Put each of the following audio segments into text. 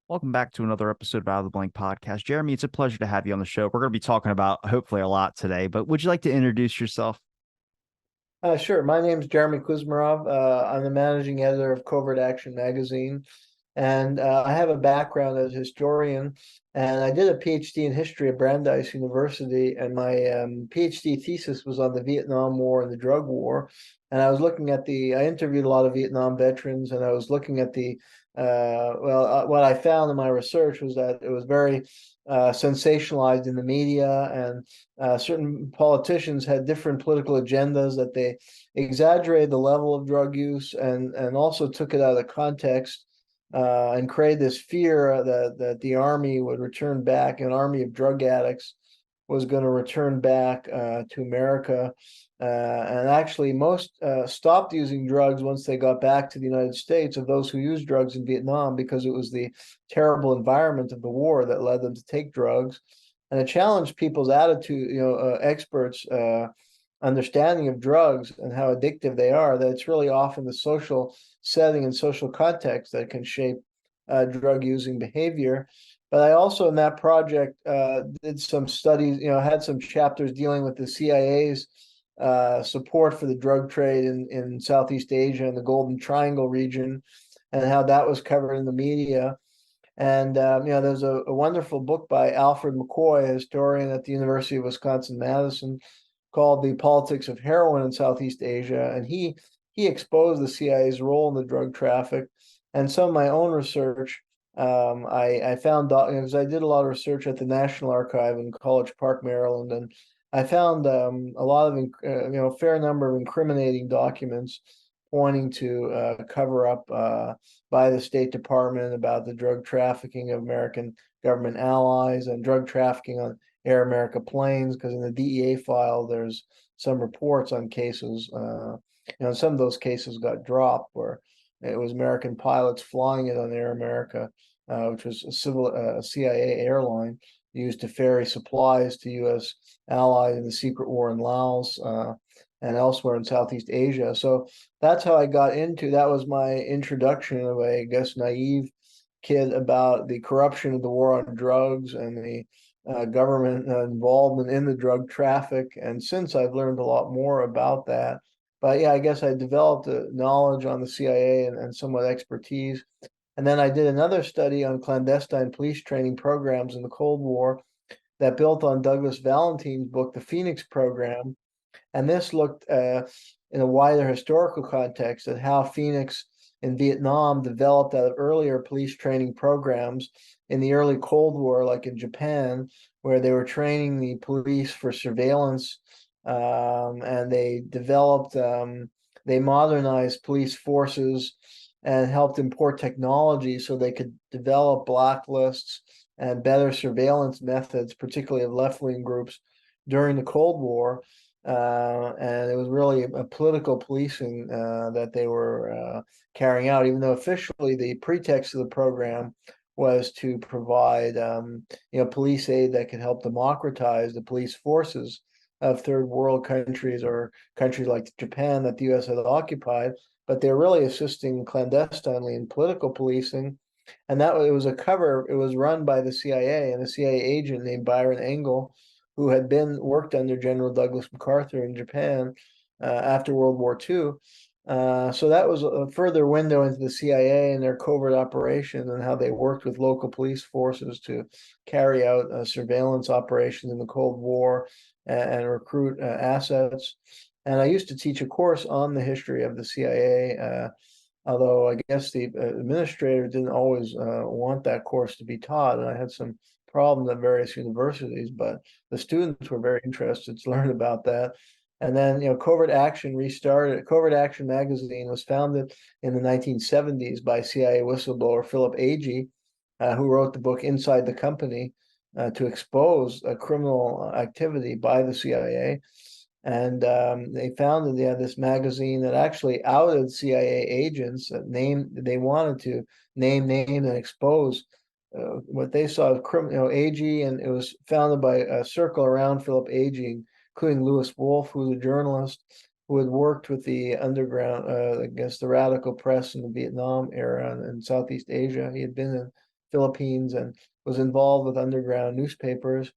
Welcome back to another episode of Out of the Blank podcast. Jeremy, it's a pleasure to have you on the show. We're going to be talking about hopefully a lot today, but would you like to introduce yourself? Sure. My name is Jeremy Kuzmarov. I'm the managing editor of CovertAction magazine, and I have a background as a historian. And I did a PhD in history at Brandeis University, and my PhD thesis was on the Vietnam War and the drug war. And I was looking at I interviewed a lot of Vietnam veterans, and I was looking at what I found in my research was that it was very sensationalized in the media, and certain politicians had different political agendas that they exaggerated the level of drug use and also took it out of context and created this fear that the army would return back, an army of drug addicts was going to return back to America. And actually, most stopped using drugs once they got back to the United States, of those who used drugs in Vietnam, because it was the terrible environment of the war that led them to take drugs. And it challenged people's attitude, experts' understanding of drugs and how addictive they are, that it's really often the social setting and social context that can shape drug using behavior. But I also, in that project, did some studies, had some chapters dealing with the CIA's support for the drug trade in Southeast Asia and the Golden Triangle region, and how that was covered in the media. And there's a wonderful book by Alfred McCoy, a historian at the University of Wisconsin-Madison, called "The Politics of Heroin in Southeast Asia," and he exposed the CIA's role in the drug traffic. And some of my own research, I found, because I did a lot of research at the National Archive in College Park, Maryland, and I found a lot of fair number of incriminating documents pointing to cover up by the State Department about the drug trafficking of American government allies and drug trafficking on Air America planes. Because in the DEA file, there's some reports on cases. Some of those cases got dropped where it was American pilots flying it on Air America, which was a CIA airline used to ferry supplies to U.S. allies in the secret war in Laos and elsewhere in Southeast Asia. So that's how I got into. That was my introduction of a, I guess, naive kid about the corruption of the war on drugs and the government involvement in the drug traffic. And since I've learned a lot more about that. But yeah, I guess I developed a knowledge on the CIA and somewhat expertise. And then I did another study on clandestine police training programs in the Cold War that built on Douglas Valentine's book, The Phoenix Program. And this looked in a wider historical context at how Phoenix in Vietnam developed out of earlier police training programs in the early Cold War, like in Japan, where they were training the police for surveillance, and they modernized police forces and helped import technology so they could develop blacklists and better surveillance methods, particularly of left-wing groups during the Cold War. And it was really a political policing that they were carrying out, even though officially the pretext of the program was to provide, police aid that could help democratize the police forces of third world countries or countries like Japan that the U.S. had occupied. But they're really assisting clandestinely in political policing. And it was it was run by the CIA and a CIA agent named Byron Engel, who had worked under General Douglas MacArthur in Japan after World War II. So that was a further window into the CIA and their covert operation and how they worked with local police forces to carry out surveillance operations in the Cold War and recruit assets. And I used to teach a course on the history of the CIA, although I guess the administrator didn't always want that course to be taught, and I had some problems at various universities, but the students were very interested to learn about that. And then, CovertAction restarted. CovertAction magazine was founded in the 1970s by CIA whistleblower Philip Agee, who wrote the book Inside the Company to expose criminal activity by the CIA. And they founded this magazine that actually outed CIA agents that they wanted to name, and expose what they saw as criminal, Agee, and it was founded by a circle around Philip Agee, including Lewis Wolf, who was a journalist who had worked with the underground against the radical press in the Vietnam era and Southeast Asia. He had been in Philippines and was involved with underground newspapers.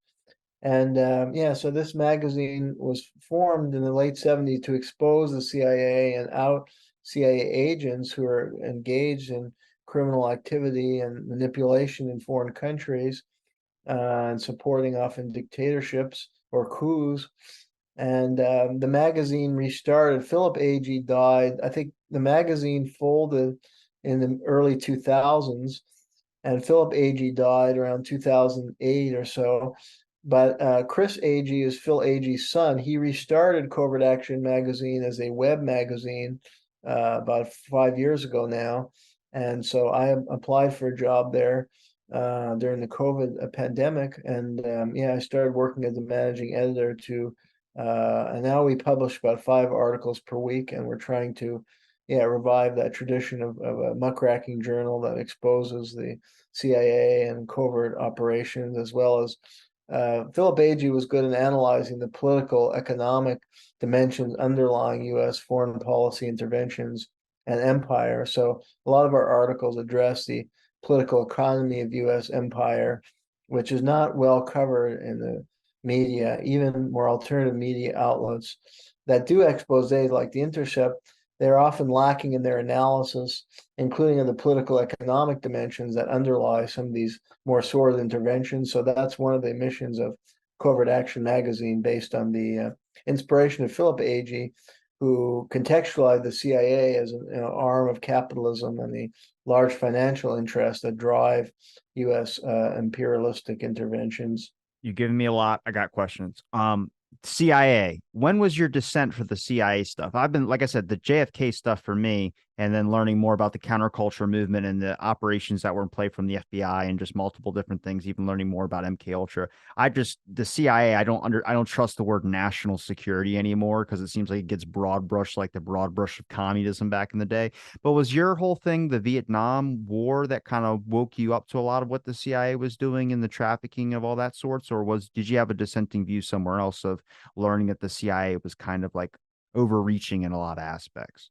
And yeah, so this magazine was formed in the late 70s to expose the CIA and out CIA agents who are engaged in criminal activity and manipulation in foreign countries and supporting often dictatorships or coups. And the magazine restarted. Philip Agee died. I think the magazine folded in the early 2000s, and Philip Agee died around 2008 or so. But Chris Agee is Phil Agee's son. He restarted CovertAction magazine as a web magazine about 5 years ago now. And so I applied for a job there during the COVID pandemic. And yeah, I started working as the managing editor and now we publish about 5 articles per week, and we're trying to, yeah, revive that tradition of a muckraking journal that exposes the CIA and covert operations, as well as Philip Agee was good in analyzing the political, economic dimensions underlying U.S. foreign policy interventions and empire. So a lot of our articles address the political economy of U.S. empire, which is not well covered in the media, even more alternative media outlets that do exposes like The Intercept. They're often lacking in their analysis, including of the political economic dimensions that underlie some of these more sordid interventions. So that's one of the missions of CovertAction magazine, based on the inspiration of Philip Agee, who contextualized the CIA as an arm of capitalism and the large financial interests that drive U.S. Imperialistic interventions. You've given me a lot. I got questions. CIA. When was your descent for the CIA stuff? I've been, like I said, the JFK stuff for me, and then learning more about the counterculture movement and the operations that were in play from the FBI and just multiple different things, even learning more about MkUltra. The CIA, I don't trust the word national security anymore, because it seems like it gets broad brushed like the broad brush of communism back in the day. But was your whole thing the Vietnam War that kind of woke you up to a lot of what the CIA was doing and the trafficking of all that sorts? Or did you have a dissenting view somewhere else of learning that the CIA was kind of like overreaching in a lot of aspects?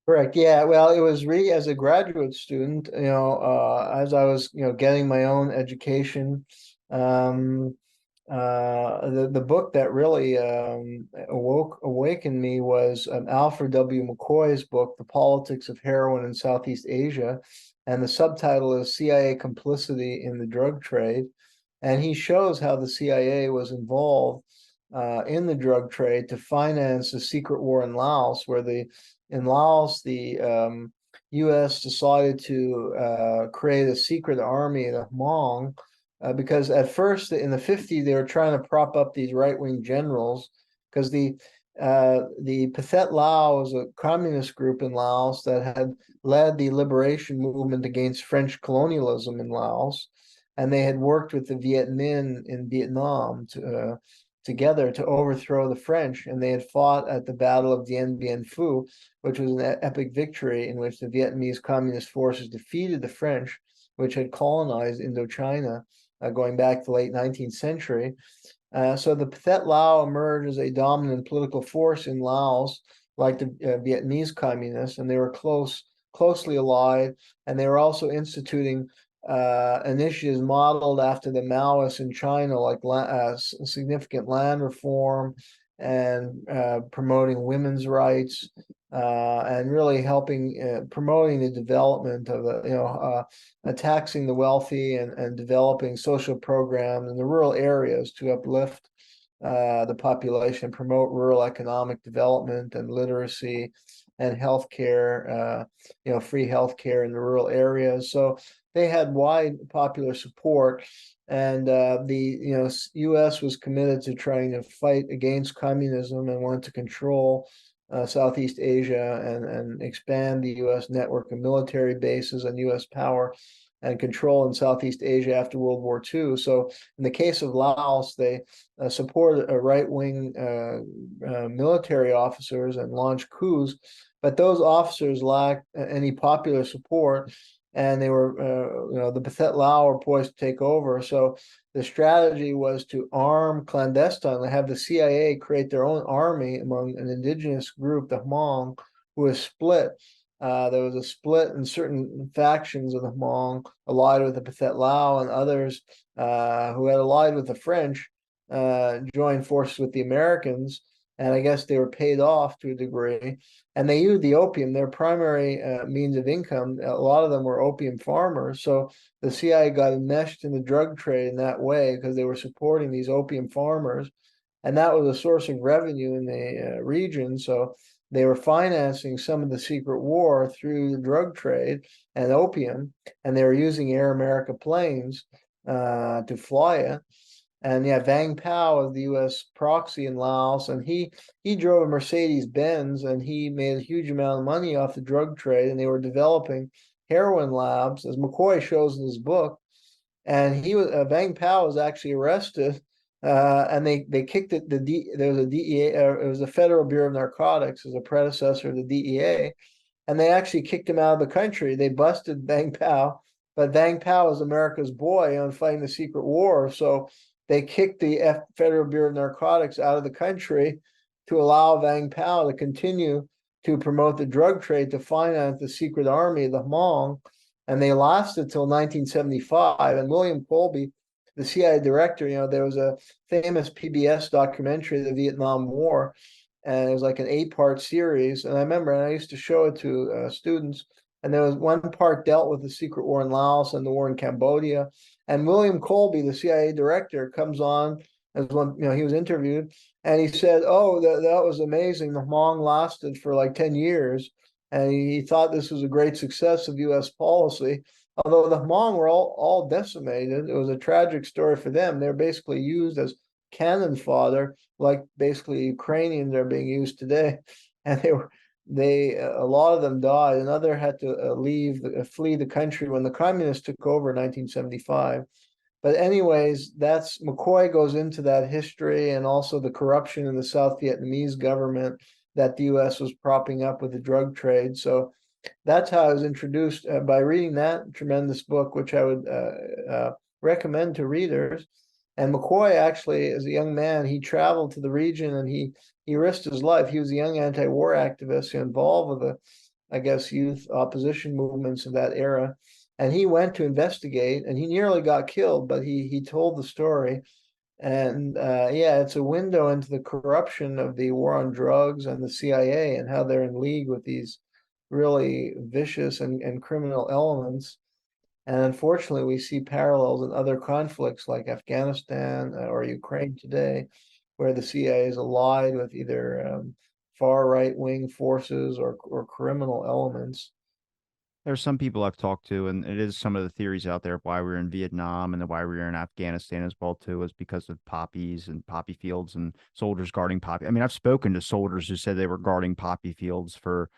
Correct. Yeah. Well, it was really as a graduate student, as I was, getting my own education. Um, the book that really awakened me was Alfred W. McCoy's book, The Politics of Heroin in Southeast Asia, and the subtitle is CIA Complicity in the Drug Trade. And he shows how the CIA was involved in the drug trade to finance the secret war in Laos, where in Laos the U.S. decided to create a secret army, the Hmong, because at first in the 50s they were trying to prop up these right-wing generals, because the Pathet Lao was a communist group in Laos that had led the liberation movement against French colonialism in Laos, and they had worked with the Viet Minh in Vietnam together to overthrow the French, and they had fought at the Battle of Dien Bien Phu, which was an epic victory in which the Vietnamese communist forces defeated the French, which had colonized Indochina going back to the late 19th century. So the Pathet Lao emerged as a dominant political force in Laos, like the Vietnamese communists, and they were closely allied, and they were also instituting initiatives modeled after the Maoists in China, like significant land reform and promoting women's rights, and really helping promoting the development of taxing the wealthy and developing social programs in the rural areas to uplift the population, promote rural economic development and literacy and healthcare, free healthcare in the rural areas. So they had wide popular support, and the U.S. was committed to trying to fight against communism and wanted to control Southeast Asia and expand the U.S. network of military bases and U.S. power and control in Southeast Asia after World War II. So in the case of Laos, they supported a right-wing military officers and launched coups, but those officers lacked any popular support, and they were, the Pathet Lao were poised to take over. So the strategy was to arm clandestinely, have the CIA create their own army among an indigenous group, the Hmong, who was split. There was a split in certain factions of the Hmong, allied with the Pathet Lao, and others who had allied with the French joined forces with the Americans. And I guess they were paid off to a degree. And they used the opium, their primary means of income. A lot of them were opium farmers. So the CIA got enmeshed in the drug trade in that way because they were supporting these opium farmers. And that was a source of revenue in the region. So they were financing some of the secret war through the drug trade and opium, and they were using Air America planes to fly it. And yeah, Vang Pao is the U.S. proxy in Laos, and he drove a Mercedes Benz, and he made a huge amount of money off the drug trade. And they were developing heroin labs, as McCoy shows in his book. And he was Vang Pao was actually arrested, and they kicked it. There was a DEA, it was the Federal Bureau of Narcotics, as a predecessor of the DEA, and they actually kicked him out of the country. They busted Vang Pao, but Vang Pao was America's boy on fighting the secret war, so they kicked the Federal Bureau of Narcotics out of the country to allow Vang Pao to continue to promote the drug trade to finance the secret army, the Hmong, and they lasted till 1975. And William Colby, the CIA director, there was a famous PBS documentary, The Vietnam War, and it was like an 8-part series. And I remember, and I used to show it to students, and there was one part dealt with the secret war in Laos and the war in Cambodia. And William Colby, the CIA director, comes on as one, he was interviewed, and he said, "Oh, that was amazing. The Hmong lasted for like 10 years." And he thought this was a great success of U.S. policy. Although the Hmong were all decimated, it was a tragic story for them. They're basically used as cannon fodder, like basically Ukrainians are being used today. And a lot of them died. Another had to flee the country when the communists took over in 1975. But anyways, that's McCoy goes into that history and also the corruption in the South Vietnamese government that the U.S. was propping up with the drug trade. So that's how I was introduced by reading that tremendous book, which I would recommend to readers. And McCoy actually, as a young man, he traveled to the region and he risked his life. He was a young anti-war activist involved with I guess, youth opposition movements of that era. And he went to investigate, and he nearly got killed, but he told the story. And yeah, it's a window into the corruption of the war on drugs and the CIA and how they're in league with these really vicious and criminal elements. And unfortunately, we see parallels in other conflicts like Afghanistan or Ukraine today, where the CIA is allied with either far right wing forces or criminal elements. There's some people I've talked to, and it is some of the theories out there of why we were in Vietnam and then why we were in Afghanistan as well too, is because of poppies and poppy fields and soldiers guarding poppy. I mean, I've spoken to soldiers who said they were guarding poppy fields for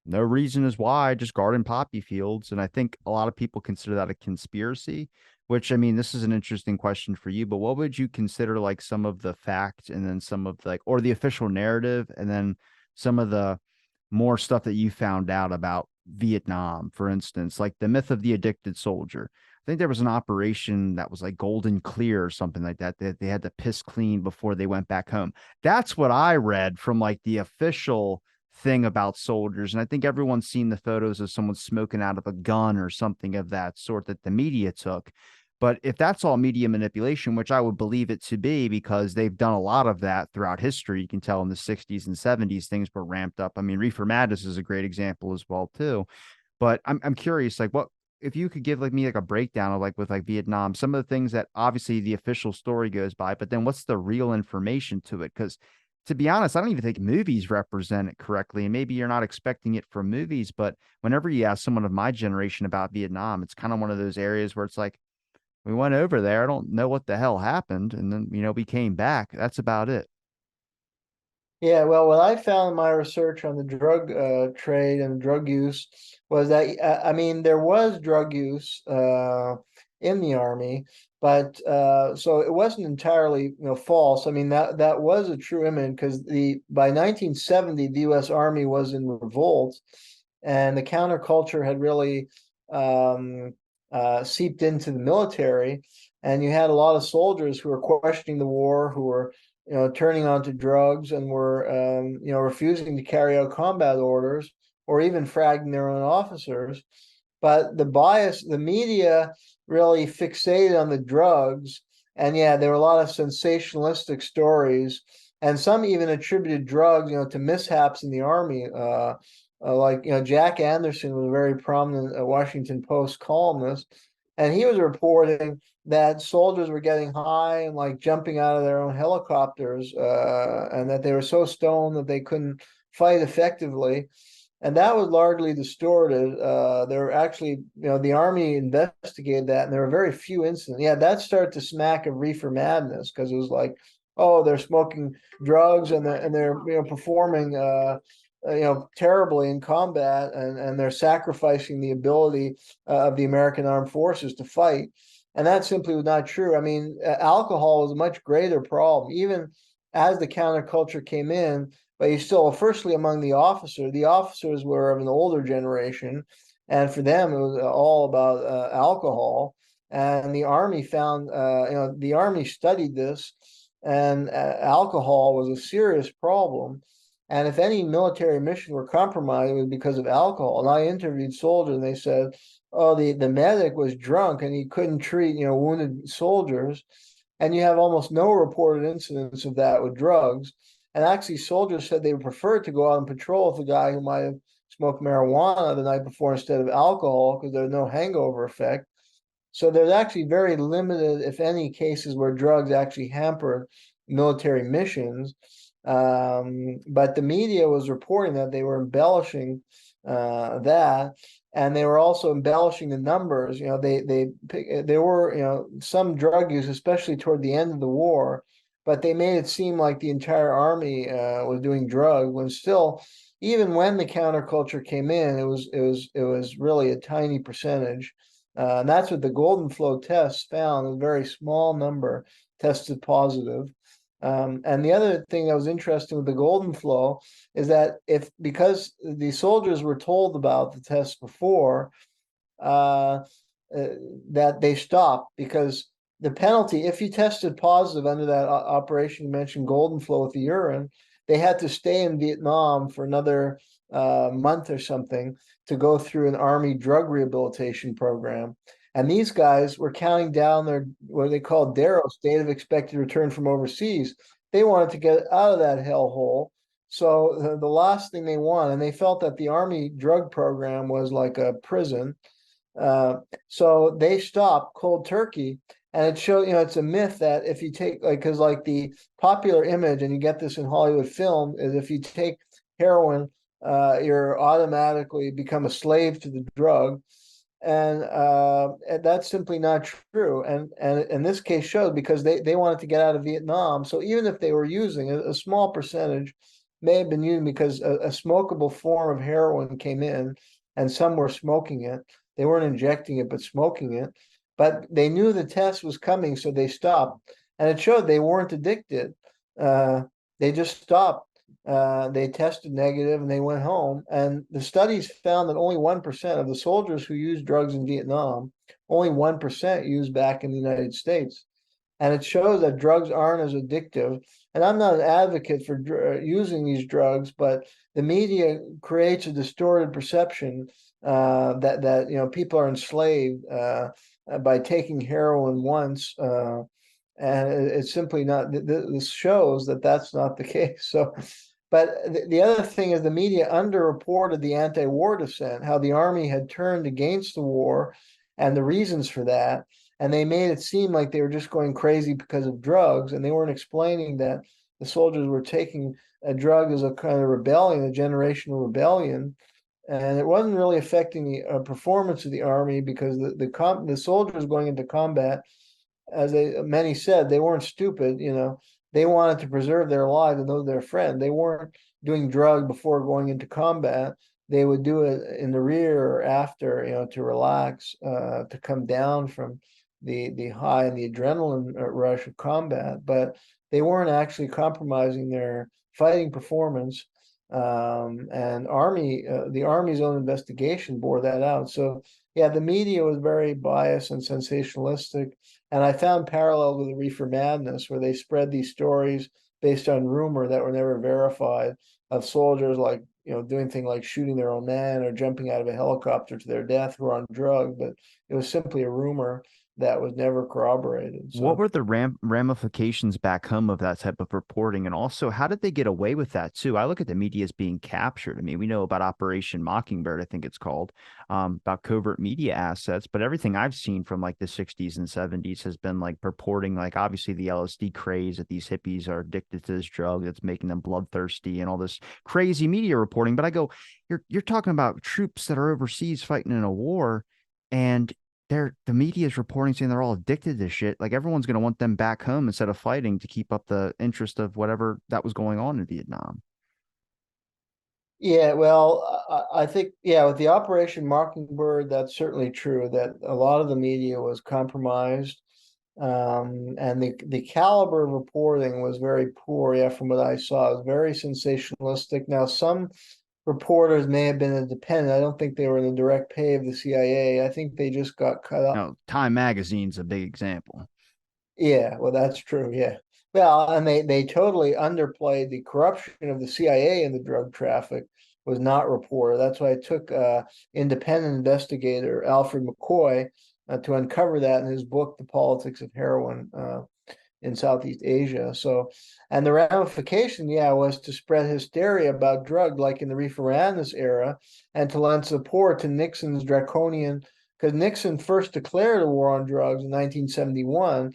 no reason is why, just guarding poppy fields. And I think a lot of people consider that a conspiracy, which I mean, this is an interesting question for you, but what would you consider like some of the facts and then some of or the official narrative and then some of the more stuff that you found out about Vietnam, for instance, like the myth of the addicted soldier. I think there was an operation that was like golden clear or something like that, that they had to piss clean before they went back home. That's what I read from like the official thing about soldiers. And I think everyone's seen the photos of someone smoking out of a gun or something of that sort that the media took. But if that's all media manipulation, which I would believe it to be, because they've done a lot of that throughout history, you can tell in the 60s and 70s, things were ramped up. I mean, Reefer Madness is a great example as well, too. But I'm curious, like what if you could give like me like a breakdown of like with like Vietnam, some of the things that obviously the official story goes by, but then what's the real information to it? Because to be honest, I don't even think movies represent it correctly. And maybe you're not expecting it from movies, but whenever you ask someone of my generation about Vietnam, it's kind of one of those areas where it's like, we went over there. I don't know what the hell happened. And then, we came back. That's about it. Yeah, well, what I found in my research on the drug trade and drug use was that, I mean, there was drug use in the army, but so it wasn't entirely, false. I mean, that was a true image because by 1970, the U.S. Army was in revolt, and the counterculture had really seeped into the military, and you had a lot of soldiers who were questioning the war, who were turning onto drugs and were, refusing to carry out combat orders or even fragging their own officers. But the media really fixated on the drugs. And yeah, there were a lot of sensationalistic stories, and some even attributed drugs, to mishaps in the army. Like, Jack Anderson was a very prominent Washington Post columnist, and he was reporting that soldiers were getting high and like jumping out of their own helicopters, and that they were so stoned that they couldn't fight effectively. And that was largely distorted. There were actually, the Army investigated that, and there were very few incidents. Yeah, that started to smack of reefer madness, because it was like, oh, they're smoking drugs, and they're performing terribly in combat, and they're sacrificing the ability of the American armed forces to fight. And that simply was not true. I mean, alcohol was a much greater problem, even as the counterculture came in. But you still, firstly, among the officers were of an older generation, and for them it was all about alcohol. And the Army found, the Army studied this, and alcohol was a serious problem. And if any military mission were compromised, it was because of alcohol. And I interviewed soldiers, and they said, "Oh, the medic was drunk and he couldn't treat wounded soldiers." And you have almost no reported incidents of that with drugs. And actually, soldiers said they would prefer to go out and patrol with a guy who might have smoked marijuana the night before instead of alcohol, because there's no hangover effect. So there's actually very limited, if any, cases where drugs actually hampered military missions. But the media was reporting that they were embellishing that, and they were also embellishing the numbers. There were some drug use, especially toward the end of the war, but they made it seem like the entire army was doing drugs, when still, even when the counterculture came in, it was really a tiny percentage. And that's what the Golden Flow tests found. A very small number tested positive. And the other thing that was interesting with the Golden Flow is that because the soldiers were told about the tests before, that they stopped, because the penalty, if you tested positive under that operation you mentioned, Golden Flow with the urine, they had to stay in Vietnam for another month or something to go through an Army drug rehabilitation program. And these guys were counting down their, what they call DARO, date of expected return from overseas. They wanted to get out of that hellhole. So the last thing they want, and they felt that the Army drug program was like a prison. So they stopped cold turkey. And it showed, it's a myth that if you take, because the popular image, and you get this in Hollywood film, is if you take heroin, you're automatically become a slave to the drug. And that's simply not true. And in this case showed, because they wanted to get out of Vietnam. So even if they were using a small percentage, may have been used because a smokable form of heroin came in, and some were smoking it. They weren't injecting it, but smoking it. But they knew the test was coming, so they stopped. And it showed they weren't addicted. They just stopped. They tested negative and they went home. And the studies found that only 1% of the soldiers who used drugs in Vietnam, only 1% used back in the United States. And it shows that drugs aren't as addictive. And I'm not an advocate for using these drugs, but the media creates a distorted perception that people are enslaved by taking heroin once. And it's simply not. This shows that that's not the case. So, but the other thing is the media underreported the anti-war dissent, how the Army had turned against the war, and the reasons for that. And they made it seem like they were just going crazy because of drugs, and they weren't explaining that the soldiers were taking a drug as a kind of rebellion, a generational rebellion, and it wasn't really affecting the performance of the Army, because the soldiers going into combat, as many said, they weren't stupid. They wanted to preserve their lives and those of their friend. They weren't doing drug before going into combat. They would do it in the rear or after, to relax, to come down from the high and the adrenaline rush of combat. But they weren't actually compromising their fighting performance. And the Army's own investigation bore that out. So yeah, the media was very biased and sensationalistic. And I found parallels with the reefer madness, where they spread these stories based on rumor that were never verified, of soldiers like doing things like shooting their own man or jumping out of a helicopter to their death who were on drugs, but it was simply a rumor that was never corroborated. What So were the ramifications back home of that type of reporting? And also, how did they get away with that too? I look at the media as being captured. I mean, we know about Operation Mockingbird, I think it's called, about covert media assets, but everything I've seen from like the 60s and 70s has been like purporting, like obviously the LSD craze that these hippies are addicted to this drug that's making them bloodthirsty and all this crazy media reporting. But I go, you're talking about troops that are overseas fighting in a war, and the media is reporting saying they're all addicted to shit. Like everyone's going to want them back home instead of fighting to keep up the interest of whatever that was going on in Vietnam. yeah, well, I think, yeah, with the Operation Mockingbird, that's certainly true that a lot of the media was compromised. And the caliber of reporting was very poor. Yeah, from what I saw, it was very sensationalistic. Now, some reporters may have been independent. I don't think they were in the direct pay of the CIA. I think they just got cut up. Now, Time Magazine's a big example. Yeah, well, that's true. Yeah. Well, and they totally underplayed the corruption of the CIA in the drug traffic was not reported. That's why it took independent investigator Alfred McCoy to uncover that in his book, The Politics of Heroin in Southeast Asia. So, and the ramification, yeah, was to spread hysteria about drug, like in the Reefer Madness era, and to lend support to Nixon's draconian, because Nixon first declared a war on drugs in 1971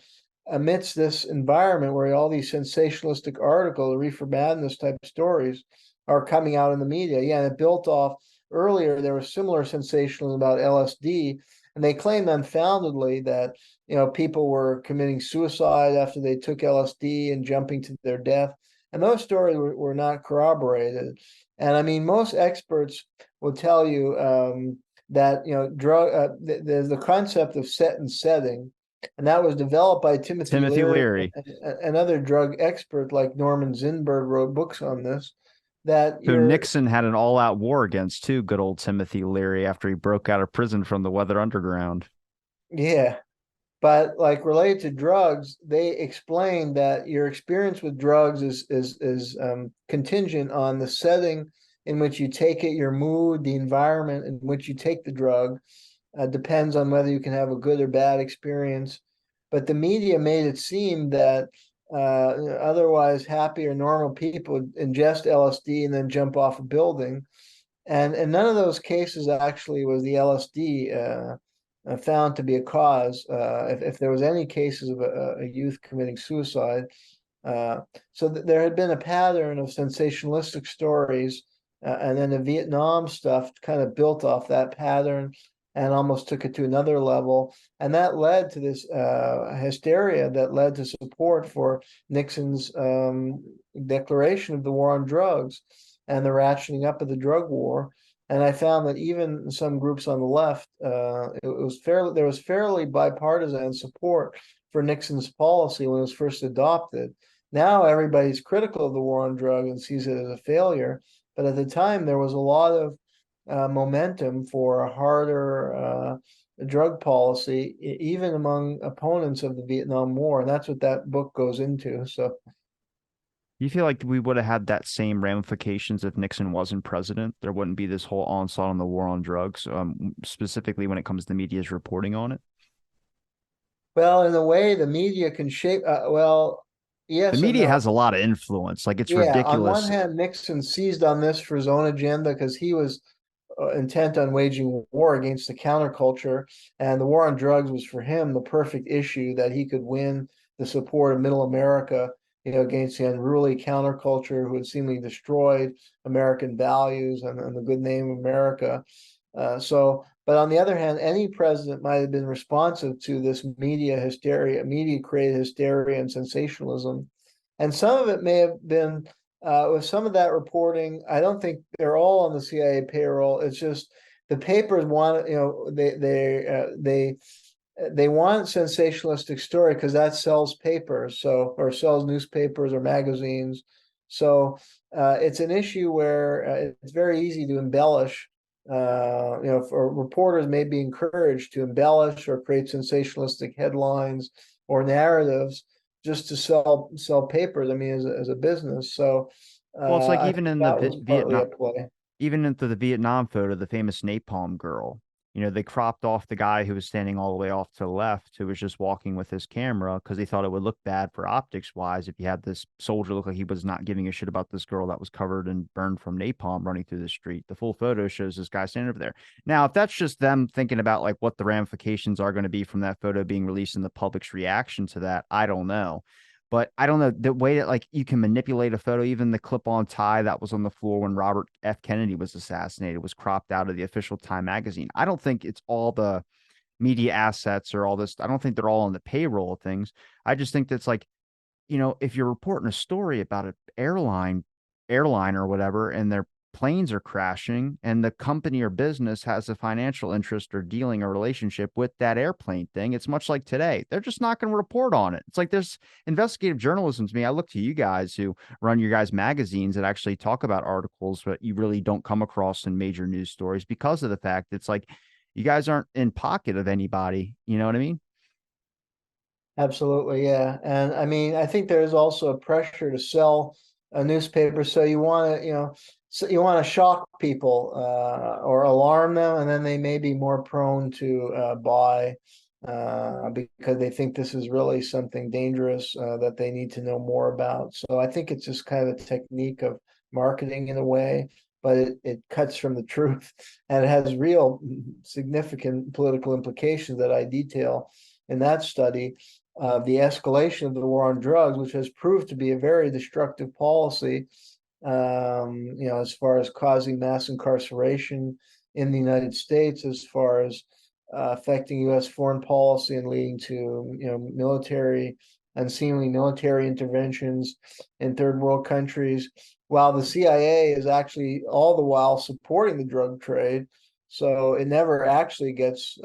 amidst this environment where all these sensationalistic articles, Reefer Madness type stories, are coming out in the media. Yeah, and it built off earlier. There was similar sensationalism about LSD, and they claimed unfoundedly that people were committing suicide after they took LSD and jumping to their death. And those stories were not corroborated. And I mean, most experts will tell you that there's the concept of set and setting, and that was developed by Timothy Timothy Leary Leary, and other drug experts like Norman Zinberg wrote books on this. That who you're Nixon had an all-out war against too, good old Timothy Leary after he broke out of prison from the Weather Underground. Yeah, but like related to drugs, they explain that your experience with drugs is contingent on the setting in which you take it, your mood, the environment in which you take the drug. Depends on whether you can have a good or bad experience. But the media made it seem that otherwise happy or normal people would ingest LSD and then jump off a building. And in none of those cases actually was the LSD found to be a cause. If there was any cases of a youth committing suicide, uh, so there had been a pattern of sensationalistic stories, and then the Vietnam stuff kind of built off that pattern and almost took it to another level. And that led to this hysteria that led to support for Nixon's declaration of the war on drugs and the ratcheting up of the drug war. And I found that even some groups on the left, there was fairly bipartisan support for Nixon's policy when it was first adopted. Now everybody's critical of the war on drugs and sees it as a failure. But at the time, there was a lot of momentum for a harder drug policy, even among opponents of the Vietnam War. And that's what that book goes into. So, You feel like we would have had that same ramifications if Nixon wasn't president? There wouldn't be this whole onslaught on the war on drugs, specifically when it comes to the media's reporting on it. well, in a way, the media can shape, well, The yes and media no. has a lot of influence. Like it's Yeah, on one ridiculous. hand, Nixon seized on this for his own agenda because he was intent on waging war against the counterculture, and the war on drugs was for him the perfect issue that he could win the support of Middle America, against the unruly counterculture who had seemingly destroyed American values and the good name of America. But on the other hand, any president might have been responsive to this media hysteria, media created hysteria and sensationalism. And some of it may have been with some of that reporting. I don't think they're all on the CIA payroll. It's just the papers want, they want sensationalistic story because that sells papers, so or sells newspapers or magazines. So it's an issue where it's very easy to embellish. For reporters may be encouraged to embellish or create sensationalistic headlines or narratives just to sell papers. I mean, as a business. So Well, it's like I even think in the that was partly Vietnam, at play. even into the Vietnam photo, the famous napalm girl, they cropped off the guy who was standing all the way off to the left, who was just walking with his camera because they thought it would look bad for optics wise if you had this soldier look like he was not giving a shit about this girl that was covered and burned from napalm running through the street. The full photo shows this guy standing over there. Now, if that's just them thinking about like what the ramifications are going to be from that photo being released and the public's reaction to that, I don't know. But I don't know the way that like you can manipulate a photo, even the clip-on tie that was on the floor when Robert F. Kennedy was assassinated was cropped out of the official Time magazine. I don't think it's all the media assets or all this. I don't think they're all on the payroll of things. I just think that's like, if you're reporting a story about an airline or whatever, and their planes are crashing and the company or business has a financial interest or dealing a relationship with that airplane thing, it's much like today. They're just not going to report on it. It's like there's investigative journalism to me. I look to you guys who run your guys' magazines that actually talk about articles, but you really don't come across in major news stories because of the fact it's like you guys aren't in pocket of anybody. You know what I mean? Absolutely, yeah. And I mean, I think there's also a pressure to sell a newspaper, so you want to, so you want to shock people or alarm them, and then they may be more prone to buy because they think this is really something dangerous that they need to know more about. So I think it's just kind of a technique of marketing in a way, but it cuts from the truth, and it has real significant political implications that I detail in that study. The escalation of the war on drugs, which has proved to be a very destructive policy, as far as causing mass incarceration in the United States, as far as affecting U.S. foreign policy and leading to, unseemly military interventions in third world countries, while the CIA is actually all the while supporting the drug trade. So it never actually gets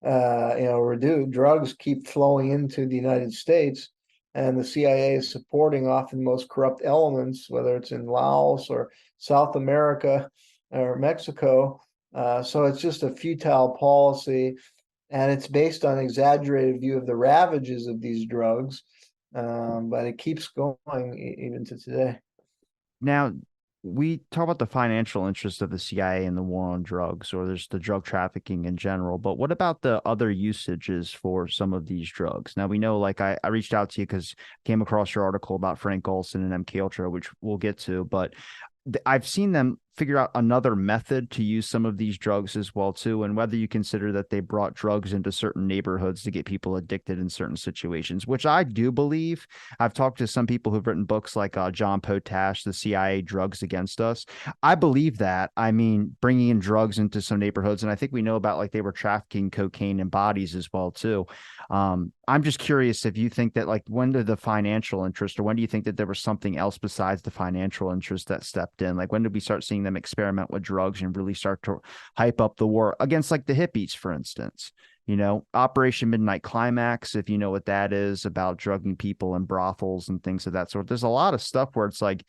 reduced. Drugs keep flowing into the United States, and the CIA is supporting often the most corrupt elements, whether it's in Laos or South America or Mexico. So it's just a futile policy, and it's based on exaggerated view of the ravages of these drugs. But it keeps going even to today. Now, we talk about the financial interest of the CIA in the war on drugs, or there's the drug trafficking in general. But what about the other usages for some of these drugs? Now, we know, like, I reached out to you because I came across your article about Frank Olson and MkUltra, which we'll get to. But I've seen them figure out another method to use some of these drugs as well too, and whether you consider that they brought drugs into certain neighborhoods to get people addicted in certain situations, which I do believe. I've talked to some people who've written books like John Potash, The CIA Drugs Against Us. I believe that. I mean, bringing in drugs into some neighborhoods, and I think we know about like they were trafficking cocaine in bodies as well too. I'm just curious if you think that like when did the financial interest, or when do you think that there was something else besides the financial interest that stepped in? Like when did we start seeing them experiment with drugs and really start to hype up the war against like the hippies, for instance? Operation Midnight Climax, if you know what that is, about drugging people in brothels and things of that sort. There's a lot of stuff where it's like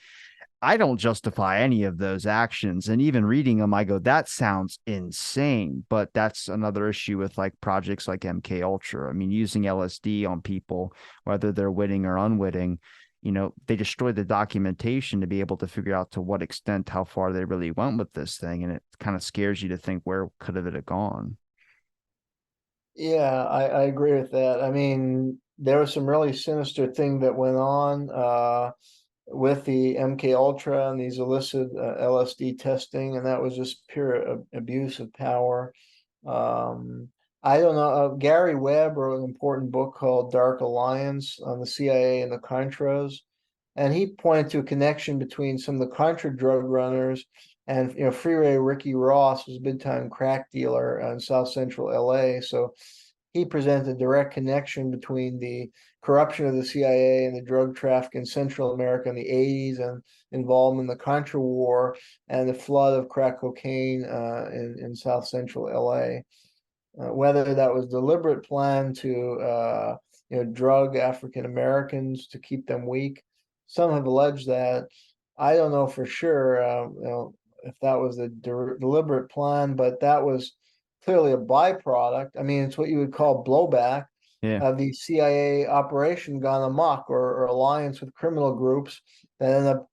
I don't justify any of those actions. And even reading them, I go, that sounds insane. But that's another issue with like projects like MkUltra. I mean, using LSD on people, whether they're witting or unwitting, they destroy the documentation to be able to figure out to what extent, how far they really went with this thing. And it kind of scares you to think where could have it gone. Yeah, I agree with that. I mean, there was some really sinister thing that went on with the MK Ultra and these illicit LSD testing, and that was just pure abuse of power. Um, I don't know. Gary Webb wrote an important book called Dark Alliance on the CIA and the Contras, and he pointed to a connection between some of the Contra drug runners and Freeway Ricky Ross was a big time crack dealer in South Central LA. So he presented a direct connection between the corruption of the CIA and the drug traffic in Central America in the 80s and involvement in the Contra War and the flood of crack cocaine in South Central LA. Whether that was deliberate plan to drug African Americans to keep them weak, some have alleged that. I don't know for sure, if that was a deliberate plan, but that was clearly a byproduct. I mean, it's what you would call blowback. Yeah. of the CIA operation gone amok, or alliance with criminal groups that end up,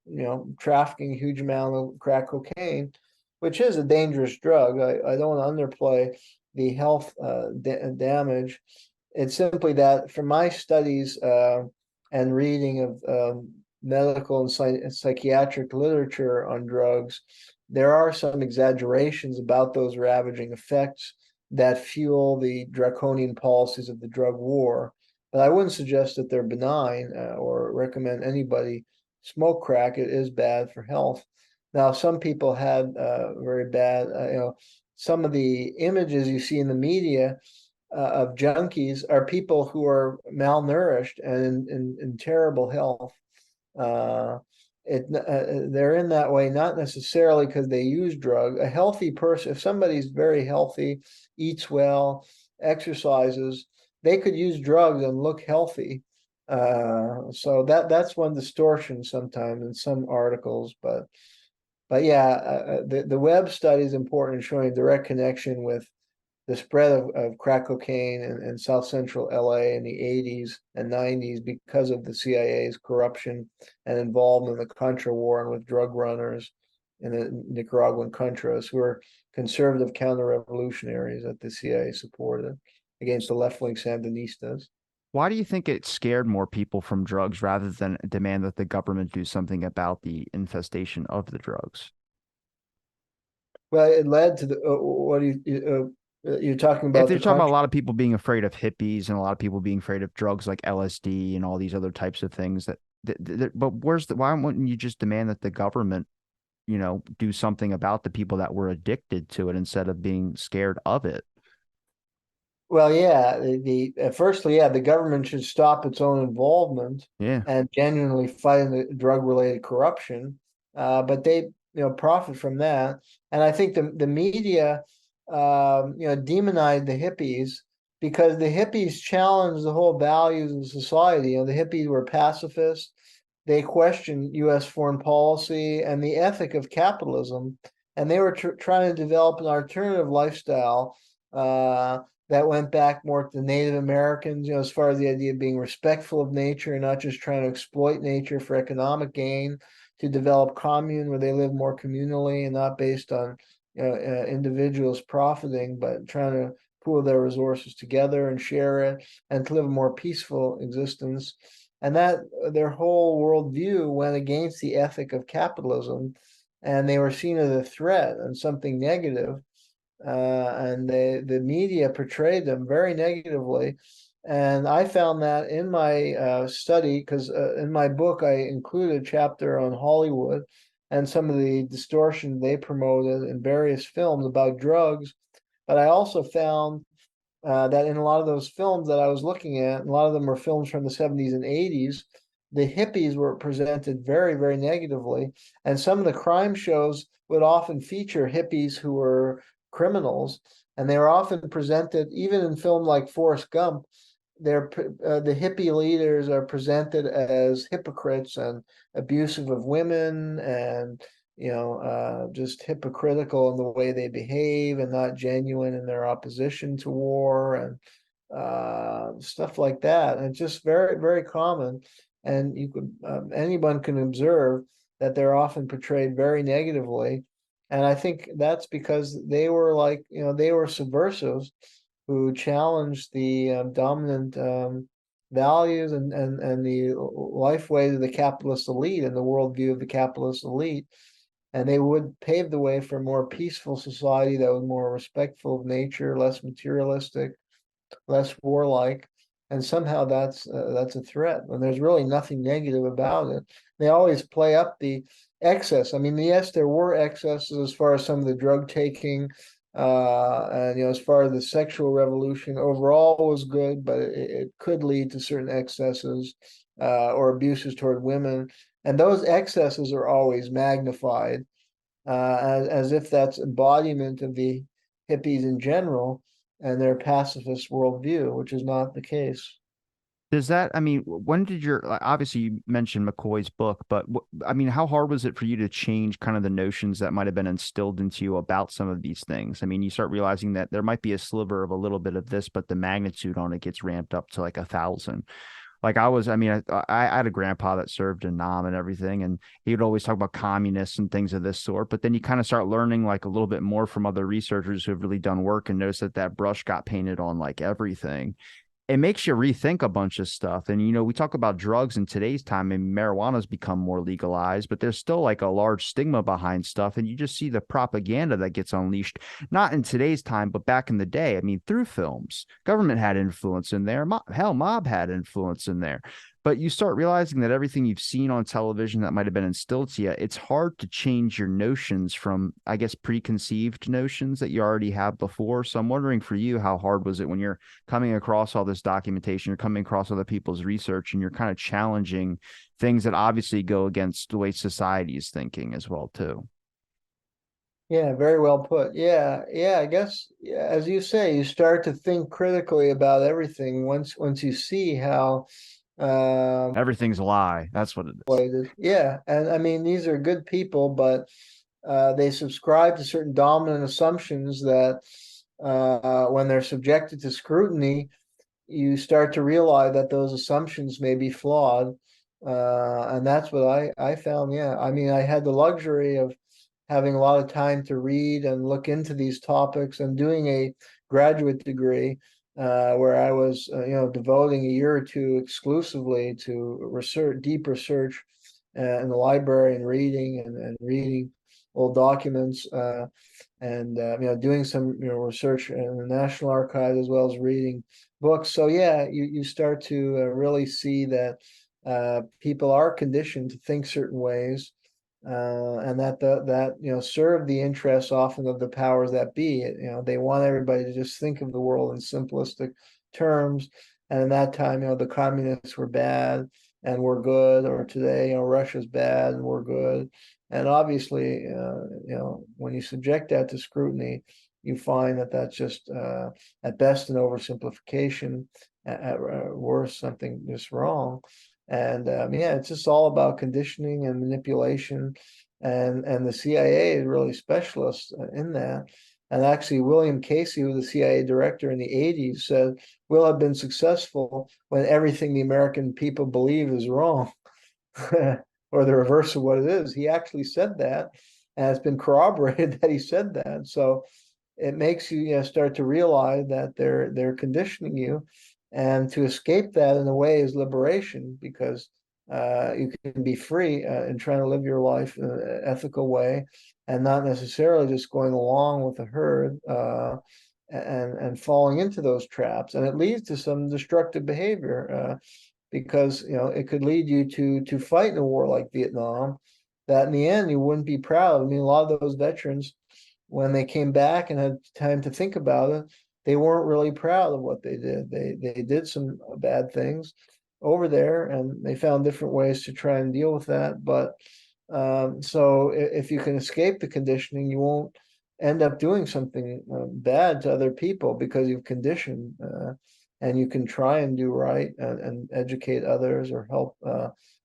trafficking a huge amount of crack cocaine, which is a dangerous drug. I don't want to underplay the health damage. It's simply that from my studies and reading of medical and psychiatric literature on drugs, there are some exaggerations about those ravaging effects that fuel the draconian policies of the drug war. But I wouldn't suggest that they're benign or recommend anybody smoke crack. It is bad for health. Now, some people had very bad, some of the images you see in the media of junkies are people who are malnourished and in terrible health. Uh, they're in that way not necessarily because they use drug. A healthy person, if somebody's very healthy, eats well, exercises, they could use drugs and look healthy. So that's one distortion sometimes in some articles, but yeah, the web study is important in showing a direct connection with the spread of crack cocaine in South Central LA in the 80s and 90s because of the CIA's corruption and involvement in the Contra War and with drug runners in the Nicaraguan Contras, who were conservative counter-revolutionaries that the CIA supported against the left-wing Sandinistas. Why do you think it scared more people from drugs rather than demand that the government do something about the infestation of the drugs? Well, it led to the what do you're talking If about they're the talking about a Contra. lot of people being afraid of hippies and a lot of people being afraid of drugs like LSD and all these other types of things but why wouldn't you just demand that the government, do something about the people that were addicted to it instead of being scared of it? Well, yeah, firstly, yeah, the government should stop its own involvement Yeah. and genuinely fight the drug-related corruption. But they, profit from that. And I think the media, demonized the hippies because the hippies challenged the whole values of society. The hippies were pacifists. They questioned U.S. foreign policy and the ethic of capitalism, and they were trying to develop an alternative lifestyle. That went back more to the Native Americans, as far as the idea of being respectful of nature and not just trying to exploit nature for economic gain, to develop commune where they live more communally and not based on individuals profiting, but trying to pool their resources together and share it and to live a more peaceful existence. And that their whole worldview went against the ethic of capitalism, and they were seen as a threat and something negative, and the media portrayed them very negatively. And I found that in my study, because in my book I included a chapter on Hollywood and some of the distortion they promoted in various films about drugs. But I also found that in a lot of those films that I was looking at, a lot of them were films from the 70s and 80s, the hippies were presented very, very negatively. And some of the crime shows would often feature hippies who were criminals. And they were often presented, even in film like Forrest Gump, the hippie leaders are presented as hypocrites and abusive of women and just hypocritical in the way they behave and not genuine in their opposition to war and stuff like that. And it's just very, very common. And you could anyone can observe that they're often portrayed very negatively. And I think that's because they were they were subversives who challenged the dominant values and the life ways of the capitalist elite and the worldview of the capitalist elite. And they would pave the way for a more peaceful society that was more respectful of nature, less materialistic, less warlike. And somehow that's a threat when there's really nothing negative about it. They always play up the excess. I mean, yes, there were excesses as far as some of the drug taking, and as far as the sexual revolution overall was good, but it could lead to certain excesses or abuses toward women, and those excesses are always magnified as if that's embodiment of the hippies in general and their pacifist worldview, which is not the case. Does that, I mean, when did your, like, obviously you mentioned McCoy's book, but I mean, how hard was it for you to change kind of the notions that might have been instilled into you about some of these things? I mean, you start realizing that there might be a sliver of a little bit of this, but the magnitude on it gets ramped up to like 1,000. Like I mean, I had a grandpa that served in Nam and everything, and he would always talk about communists and things of this sort. But then you kind of start learning like a little bit more from other researchers who have really done work and notice that that brush got painted on like everything. It makes you rethink a bunch of stuff. And, we talk about drugs in today's time and marijuana's become more legalized, but there's still like a large stigma behind stuff. And you just see the propaganda that gets unleashed, not in today's time, but back in the day. I mean, through films, government had influence in there. Hell, mob had influence in there. But you start realizing that everything you've seen on television that might have been instilled to you, it's hard to change your notions from, I guess, preconceived notions that you already have before. So I'm wondering for you, how hard was it when you're coming across all this documentation, you're coming across other people's research, and you're kind of challenging things that obviously go against the way society is thinking as well, too. Yeah, very well put. Yeah, yeah, I guess, yeah, as you say, you start to think critically about everything once you see how Everything's a lie. That's what it is. exploited. Yeah, and I mean these are good people, but they subscribe to certain dominant assumptions that when they're subjected to scrutiny, you start to realize that those assumptions may be flawed. And that's what I found. Yeah, I mean, I had the luxury of having a lot of time to read and look into these topics and doing a graduate degree where I was, devoting a year or two exclusively to research, deep research in the library and reading and reading old documents and doing some research in the National Archives as well as reading books. So yeah, you start to really see that people are conditioned to think certain ways, and that serve the interests often of the powers that be. They want everybody to just think of the world in simplistic terms. And in that time, the communists were bad and we're good, or today, Russia's bad and we're good. And obviously, when you subject that to scrutiny, you find that that's just at best an oversimplification, at worst something just wrong. And yeah, it's just all about conditioning and manipulation, and the CIA is really specialists in that. And actually, William Casey, who was the CIA director in the 80s, said, "We'll have been successful when everything the American people believe is wrong." Or the reverse of what it is. He actually said that, and it's been corroborated that he said that. So it makes you, start to realize that they're conditioning you, and to escape that in a way is liberation, because you can be free in trying to live your life in an ethical way, and not necessarily just going along with the herd and falling into those traps. And it leads to some destructive behavior. Because it could lead you to fight in a war like Vietnam, that in the end you wouldn't be proud. I mean, a lot of those veterans, when they came back and had time to think about it, they weren't really proud of what they did. They did some bad things over there, and they found different ways to try and deal with that. But so if you can escape the conditioning, you won't end up doing something bad to other people, because you've conditioned. And you can try and do right and educate others, or help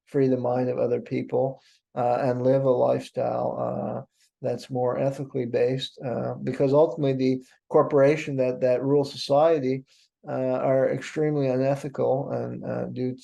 free the mind of other people, and live a lifestyle that's more ethically based, because ultimately the corporation that rule society are extremely unethical and do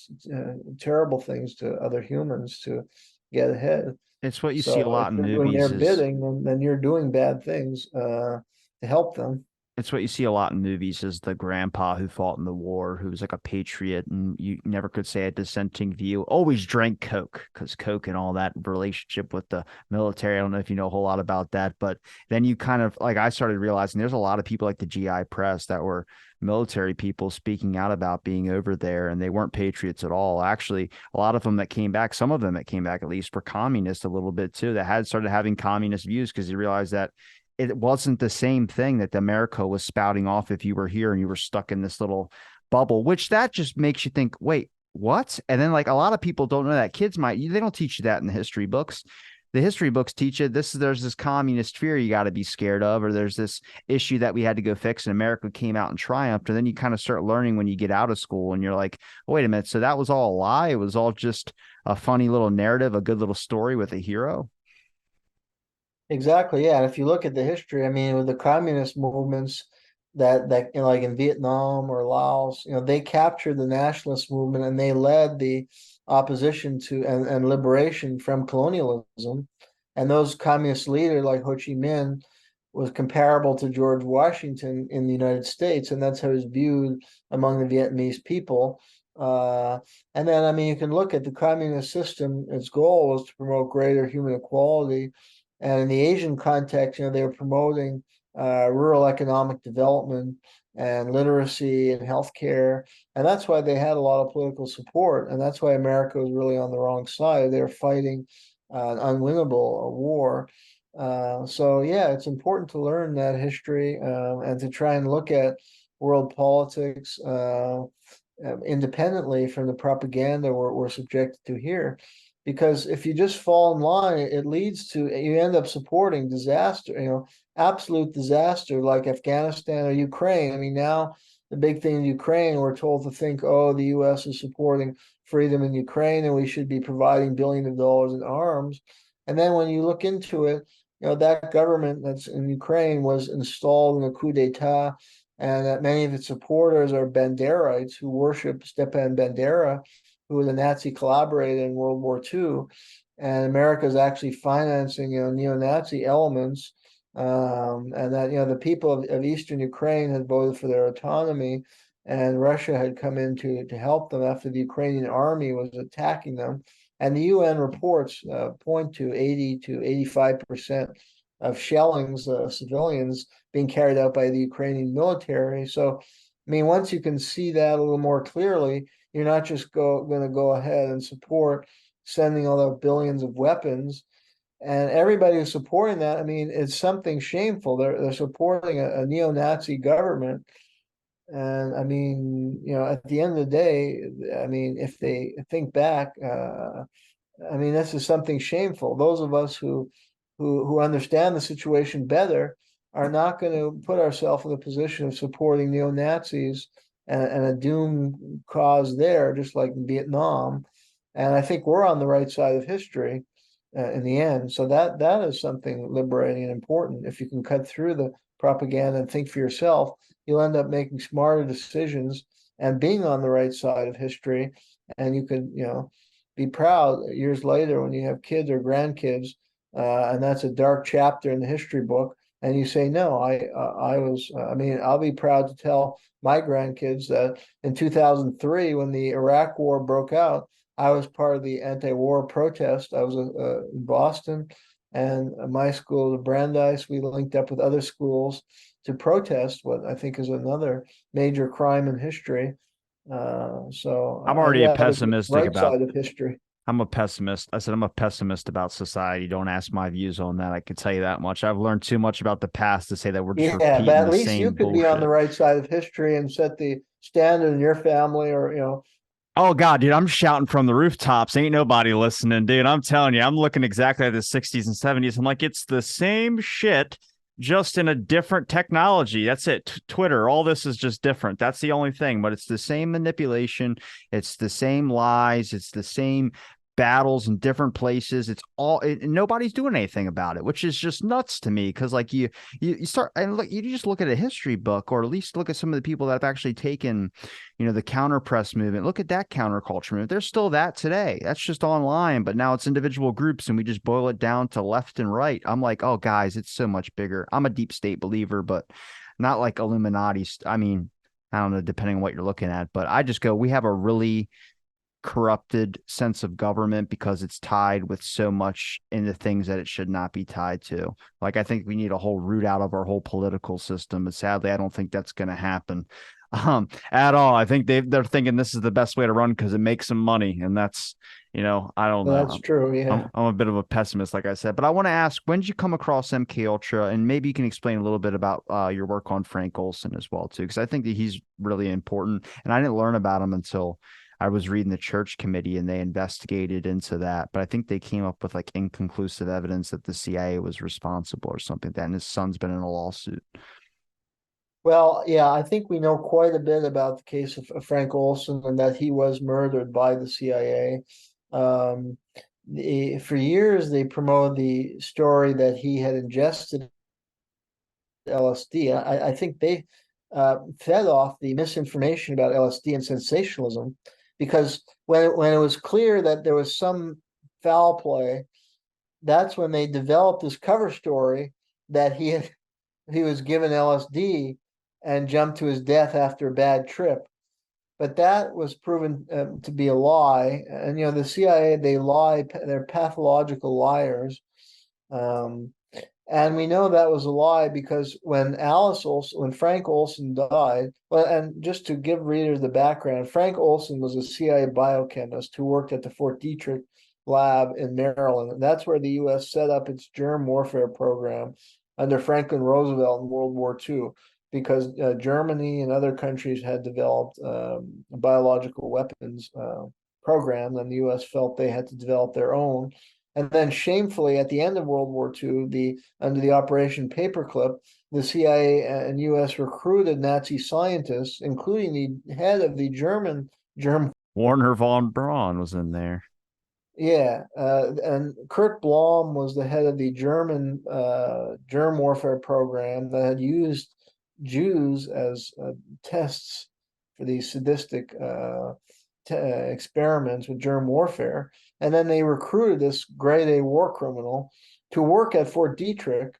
terrible things to other humans to get ahead. It's what you see a So if lot in you're doing their movies is bidding, then you're doing bad things to help them. it's what you see a lot in movies is the grandpa who fought in the war, who was like a patriot, and you never could say a dissenting view. Always drank Coke, because Coke and all that relationship with the military. I don't know if you know a whole lot about that, but then you kind of like, I started realizing there's a lot of people like the GI press that were military people speaking out about being over there, and they weren't patriots at all. Actually, a lot of them that came back, some of them that came back at least, were communists a little bit too, that had started having communist views, because they realized that it wasn't the same thing that America was spouting off if you were here and you were stuck in this little bubble, which that just makes you think, wait, what? And then like a lot of people don't know that. Kids might, they don't teach you that in the history books. the history books teach you there's this communist fear you got to be scared of, or there's this issue that we had to go fix and America came out and triumphed. And then you kind of start learning when you get out of school and you're like, wait a minute, so that was all a lie? It was all just a funny little narrative, a good little story with a hero? Exactly, yeah. And if you look at the history, I mean, with the communist movements that like in Vietnam or Laos, they captured the nationalist movement and they led the opposition to and liberation from colonialism. And those communist leaders like Ho Chi Minh was comparable to George Washington in the United States, and that's how he's viewed among the Vietnamese people. Uh, and then, I mean, you can look at the communist system. Its goal was to promote greater human equality, and in the Asian context, they were promoting rural economic development and literacy and healthcare, and that's why they had a lot of political support, and that's why America was really on the wrong side. They were fighting an unwinnable war. So yeah, it's important to learn that history and to try and look at world politics independently from the propaganda we're subjected to here. Because if you just fall in line, it leads to you end up supporting disaster, absolute disaster like Afghanistan or Ukraine. I mean, now the big thing in Ukraine, we're told to think, oh, the US is supporting freedom in Ukraine and we should be providing billions of dollars in arms. And then when you look into it, that government that's in Ukraine was installed in a coup d'etat, and that many of its supporters are Banderites who worship Stepan Bandera, who was a Nazi collaborator in World War II. And America is actually financing, neo-Nazi elements, and that the people of Eastern Ukraine had voted for their autonomy, and Russia had come in to help them after the Ukrainian army was attacking them. And the UN reports point to 80 to 85% of shellings, civilians, being carried out by the Ukrainian military. So, I mean, once you can see that a little more clearly, you're not just going to go ahead and support sending all the billions of weapons. And everybody who's supporting that, I mean, it's something shameful. They're supporting a neo-Nazi government. And I mean, at the end of the day, I mean, if they think back, I mean, this is something shameful. Those of us who understand the situation better are not going to put ourselves in a position of supporting neo-Nazis and a doom cause there, just like in Vietnam. And I think we're on the right side of history in the end. So that is something liberating and important. If you can cut through the propaganda and think for yourself, you'll end up making smarter decisions and being on the right side of history. And you can, be proud years later when you have kids or grandkids, and that's a dark chapter in the history book. And you say, no, I was, I mean, I'll be proud to tell my grandkids that in 2003, when the Iraq War broke out, I was part of the anti-war protest. I was in Boston, and my school, the Brandeis, we linked up with other schools to protest what I think is another major crime in history. So I'm I'd already a rather be pessimistic right about side of history. I'm a pessimist. I said I'm a pessimist about society. Don't ask my views on that. I can tell you that much. I've learned too much about the past to say that we're just Yeah, but repeating at the least you same could be on the bullshit. right side of history and set the standard in your family, or Oh God, dude, I'm shouting from the rooftops. Ain't nobody listening, dude. I'm telling you, I'm looking exactly at the 60s and 70s. I'm like, it's the same shit, just in a different technology. That's it. Twitter, all this is just different. That's the only thing, but it's the same manipulation. It's the same lies. It's the same battles in different places. It's all, and nobody's doing anything about it, which is just nuts to me. Cause like you start and look, you just look at a history book, or at least look at some of the people that have actually taken, the counter press movement. Look at that counterculture movement. There's still that today. That's just online, but now it's individual groups and we just boil it down to left and right. I'm like, oh guys, it's so much bigger. I'm a deep state believer, but not like Illuminati. I mean, I don't know, depending on what you're looking at, but I just go, we have a really corrupted sense of government because it's tied with so much into things that it should not be tied to. Like, I think we need a whole root out of our whole political system, but sadly, I don't think that's going to happen at all. I think they're thinking this is the best way to run because it makes them money, and that's, I don't that's know. true. Yeah. I'm a bit of a pessimist, like I said, but I want to ask, when did you come across MkUltra, and maybe you can explain a little bit about your work on Frank Olson as well too, because I think that he's really important, and I didn't learn about him until I was reading the Church Committee and they investigated into that, but I think they came up with like inconclusive evidence that the CIA was responsible or something like that. And his son's been in a lawsuit. Well, yeah, I think we know quite a bit about the case of Frank Olson and that he was murdered by the CIA. For years, they promoted the story that he had ingested LSD. I think they fed off the misinformation about LSD and sensationalism, because when it was clear that there was some foul play, that's when they developed this cover story that he was given LSD and jumped to his death after a bad trip. But that was proven to be a lie. And the CIA, they lie; they're pathological liars. Um, and we know that was a lie because when Frank Olson died, well, and just to give readers the background, Frank Olson was a CIA biochemist who worked at the Fort Detrick lab in Maryland. And that's where the U.S. set up its germ warfare program under Franklin Roosevelt in World War II, because Germany and other countries had developed biological weapons program, and the U.S. felt they had to develop their own. And then shamefully, at the end of World War II, under the Operation Paperclip, the CIA and U.S. recruited Nazi scientists, including the head of the German germ. Warner von Braun was in there. Yeah, and Kurt Blom was the head of the German germ warfare program that had used Jews as tests for these sadistic experiments with germ warfare. And then they recruited this grade A war criminal to work at Fort Detrick,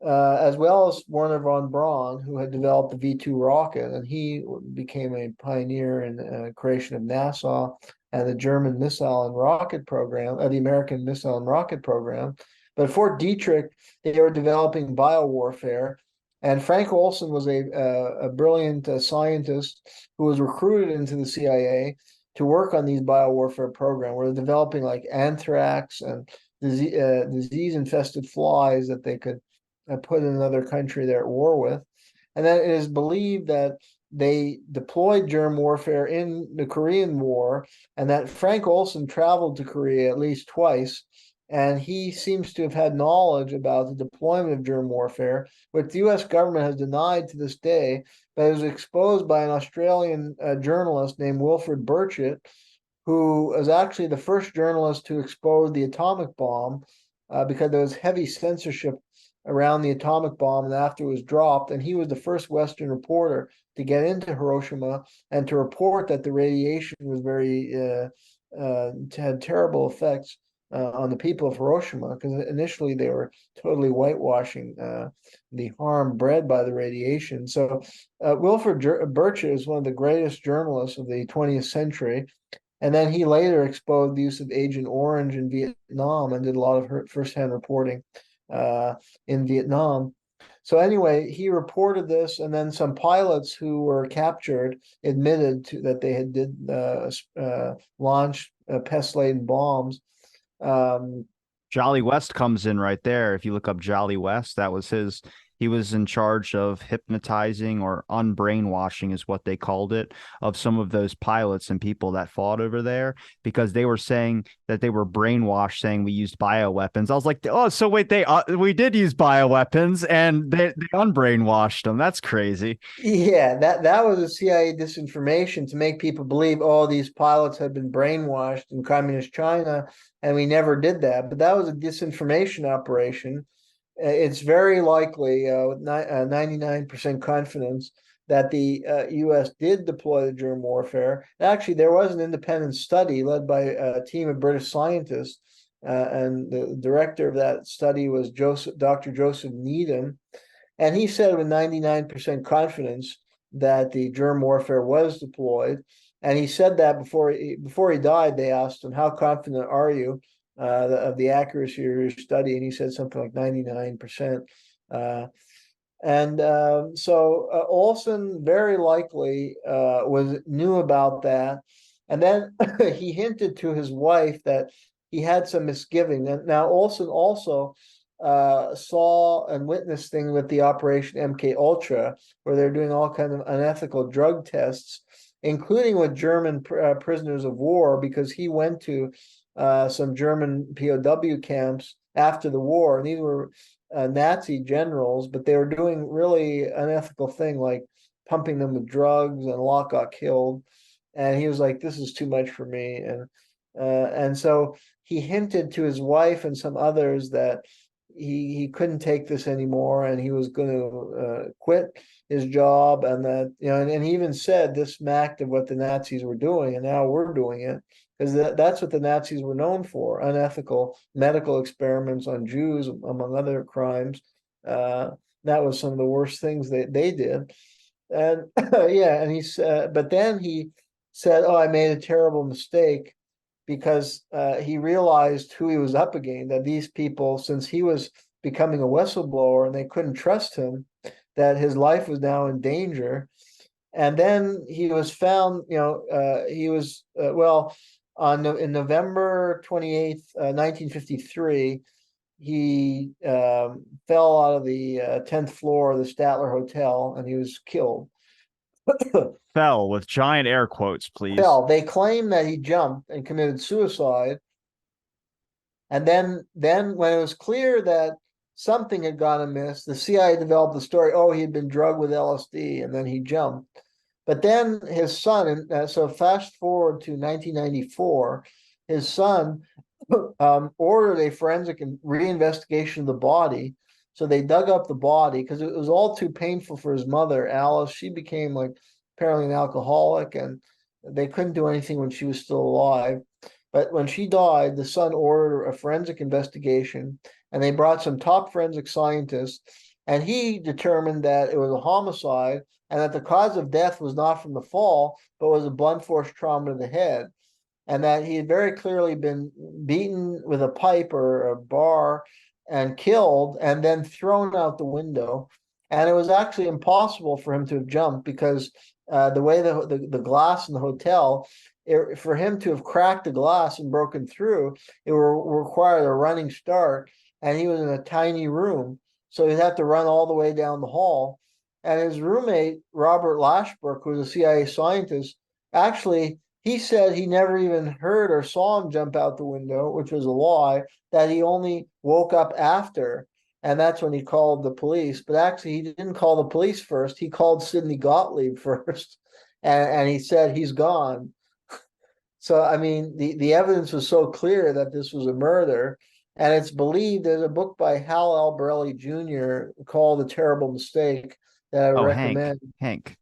as well as Werner von Braun, who had developed the V2 rocket, and he became a pioneer in the creation of NASA and the German missile and rocket program, the American missile and rocket program. But at Fort Detrick, they were developing biowarfare. And Frank Olson was a brilliant scientist who was recruited into the CIA to work on these biowarfare programs, where they're developing like anthrax and disease-infested flies that they could put in another country they're at war with. And then it is believed that they deployed germ warfare in the Korean War, and that Frank Olson traveled to Korea at least twice, and he seems to have had knowledge about the deployment of germ warfare, which the U.S. government has denied to this day, but it was exposed by an Australian journalist named Wilfred Burchett, who was actually the first journalist to expose the atomic bomb, because there was heavy censorship around the atomic bomb and after it was dropped. And he was the first Western reporter to get into Hiroshima and to report that the radiation was had terrible effects on the people of Hiroshima, because initially they were totally whitewashing the harm bred by the radiation. So Wilfred Burchett is one of the greatest journalists of the 20th century. And then he later exposed the use of Agent Orange in Vietnam and did a lot of firsthand reporting in Vietnam. So anyway, he reported this, and then some pilots who were captured admitted that they had launched pest-laden bombs. Jolly West comes in right there. If you look up Jolly West, that was his. He was in charge of hypnotizing or unbrainwashing, is what they called it, of some of those pilots and people that fought over there, because they were saying that they were brainwashed, saying we used bioweapons. I was like, oh, so wait, we did use bioweapons and they unbrainwashed them. That's crazy. Yeah, that was a CIA disinformation to make people believe, oh, these pilots had been brainwashed in communist China, and we never did that. But that was a disinformation operation. It's very likely, with 99% confidence, that the U.S. did deploy the germ warfare. And actually, there was an independent study led by a team of British scientists, and the director of that study was Dr. Joseph Needham. And he said with 99% confidence that the germ warfare was deployed. And he said that before he died, they asked him, how confident are you of the accuracy of your study? And he said something like 99%. So Olson very likely knew about that. And then he hinted to his wife that he had some misgiving. And now Olson also saw and witnessed things with the Operation MkUltra, where they're doing all kinds of unethical drug tests including with German prisoners of war, because he went to some German POW camps after the war, and these were Nazi generals, but they were doing really unethical thing like pumping them with drugs, and a lot got killed. And he was like, "This is too much for me," and so he hinted to his wife and some others that he couldn't take this anymore, and he was going to quit his job, and that and he even said this smacked of what the Nazis were doing, and now we're doing it, because that's what the Nazis were known for: unethical medical experiments on Jews, among other crimes. That was some of the worst things they did, and yeah, and he said, but then he said, "Oh, I made a terrible mistake." Because he realized who he was up against, that these people, since he was becoming a whistleblower and they couldn't trust him, that his life was now in danger. And then he was found, he was, in November 28th, 1953, he fell out of the 10th floor of the Statler Hotel and he was killed. Fell with giant air quotes, please. Fell. They claim that he jumped and committed suicide. And then when it was clear that something had gone amiss, the CIA developed the story, oh, he had been drugged with LSD, and then he jumped. But then his son, so fast forward to 1994, his son ordered a forensic reinvestigation of the body. So they dug up the body because it was all too painful for his mother, Alice. She became like apparently an alcoholic, and they couldn't do anything when she was still alive. But when she died, the son ordered a forensic investigation, and they brought some top forensic scientists, and he determined that it was a homicide and that the cause of death was not from the fall, but was a blunt force trauma to the head, and that he had very clearly been beaten with a pipe or a bar and killed and then thrown out the window. And it was actually impossible for him to have jumped because the way the glass in the hotel, for him to have cracked the glass and broken through, it required a running start, and he was in a tiny room, so he'd have to run all the way down the hall. And his roommate, Robert Lashbrook, who was a CIA scientist, actually, he said he never even heard or saw him jump out the window, which was a lie, that he only woke up after. And that's when he called the police. But actually, he didn't call the police first. He called Sidney Gottlieb first. And he said he's gone. So, I mean, the evidence was so clear that this was a murder. And it's believed, there's a book by Hal Albarelli Jr. called The Terrible Mistake that I Oh, recommend. Hank.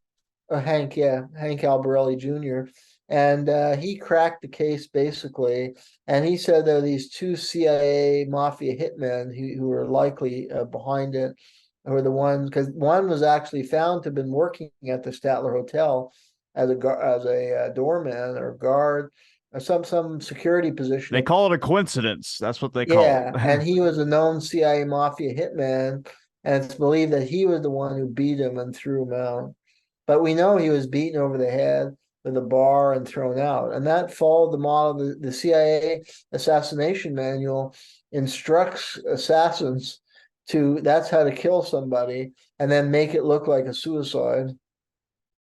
Hank Albarelli Jr. And he cracked the case basically. And he said there were these two CIA mafia hitmen who were likely behind it, who were the ones, because one was actually found to have been working at the Statler Hotel as a doorman or guard or some security position. They call it a coincidence. That's what they call Yeah, it. and he was a known CIA mafia hitman, and it's believed that he was the one who beat him and threw him out. But we know he was beaten over the head with a bar and thrown out. And that followed the model. The CIA assassination manual instructs assassins that's how to kill somebody and then make it look like a suicide.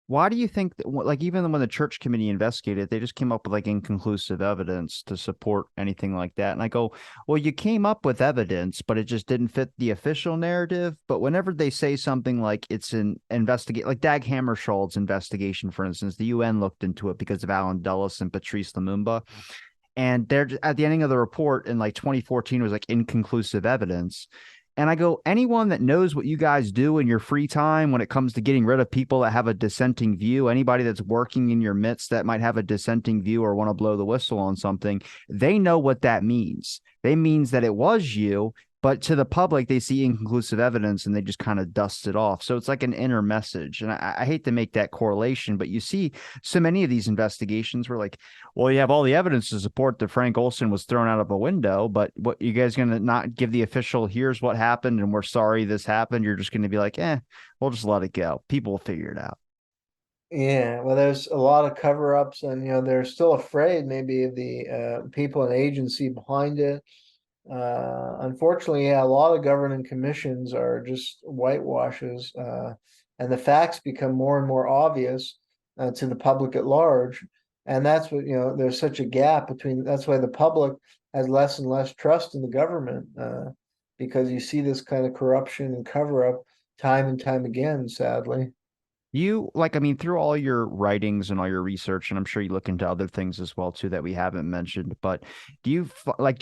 Why do you think that, like, even when the church committee investigated, they just came up with like inconclusive evidence to support anything like that? And I go, well, you came up with evidence, but it just didn't fit the official narrative. But whenever they say something like it's an investigate, like Dag Hammarskjöld's investigation, for instance, the UN looked into it because of Alan Dulles and Patrice Lumumba. And they're at the ending of the report in like 2014 was like inconclusive evidence. And I go, anyone that knows what you guys do in your free time when it comes to getting rid of people that have a dissenting view, anybody that's working in your midst that might have a dissenting view or want to blow the whistle on something, they know what that means. They means that it was you, but to the public, they see inconclusive evidence and they just kind of dust it off. So it's like an inner message. And I hate to make that correlation, but you see so many of these investigations where like, well, you have all the evidence to support that Frank Olson was thrown out of a window, but what you guys going to not give the official, here's what happened and we're sorry this happened. You're just going to be like, we'll just let it go. People will figure it out. Yeah, well, there's a lot of cover-ups, and they're still afraid maybe of the people and agency behind it. Unfortunately, yeah, a lot of governing commissions are just whitewashes, and the facts become more and more obvious. to the public at large. And that's what, there's such a gap between, that's why the public has less and less trust in the government, because you see this kind of corruption and cover up time and time again, sadly. You like, I mean, through all your writings and all your research, and I'm sure you look into other things as well too that we haven't mentioned, but do you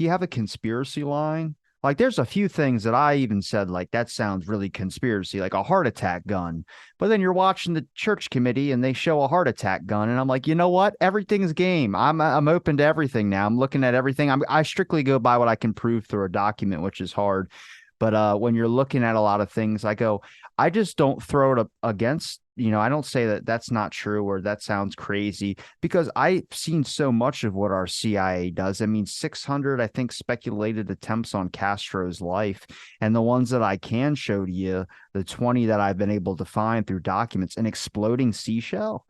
have a conspiracy line? Like, there's a few things that I even said, like, that sounds really conspiracy, like a heart attack gun. But then you're watching the church committee and they show a heart attack gun, and I'm like, you know what? Everything's game. I'm open to everything now. I'm looking at everything. I strictly go by what I can prove through a document, which is hard. But when you're looking at a lot of things, I just don't throw it up against, I don't say that that's not true or that sounds crazy, because I've seen so much of what our CIA does. I mean, 600, I think, speculated attempts on Castro's life. And the ones that I can show to you, the 20 that I've been able to find through documents, an exploding seashell,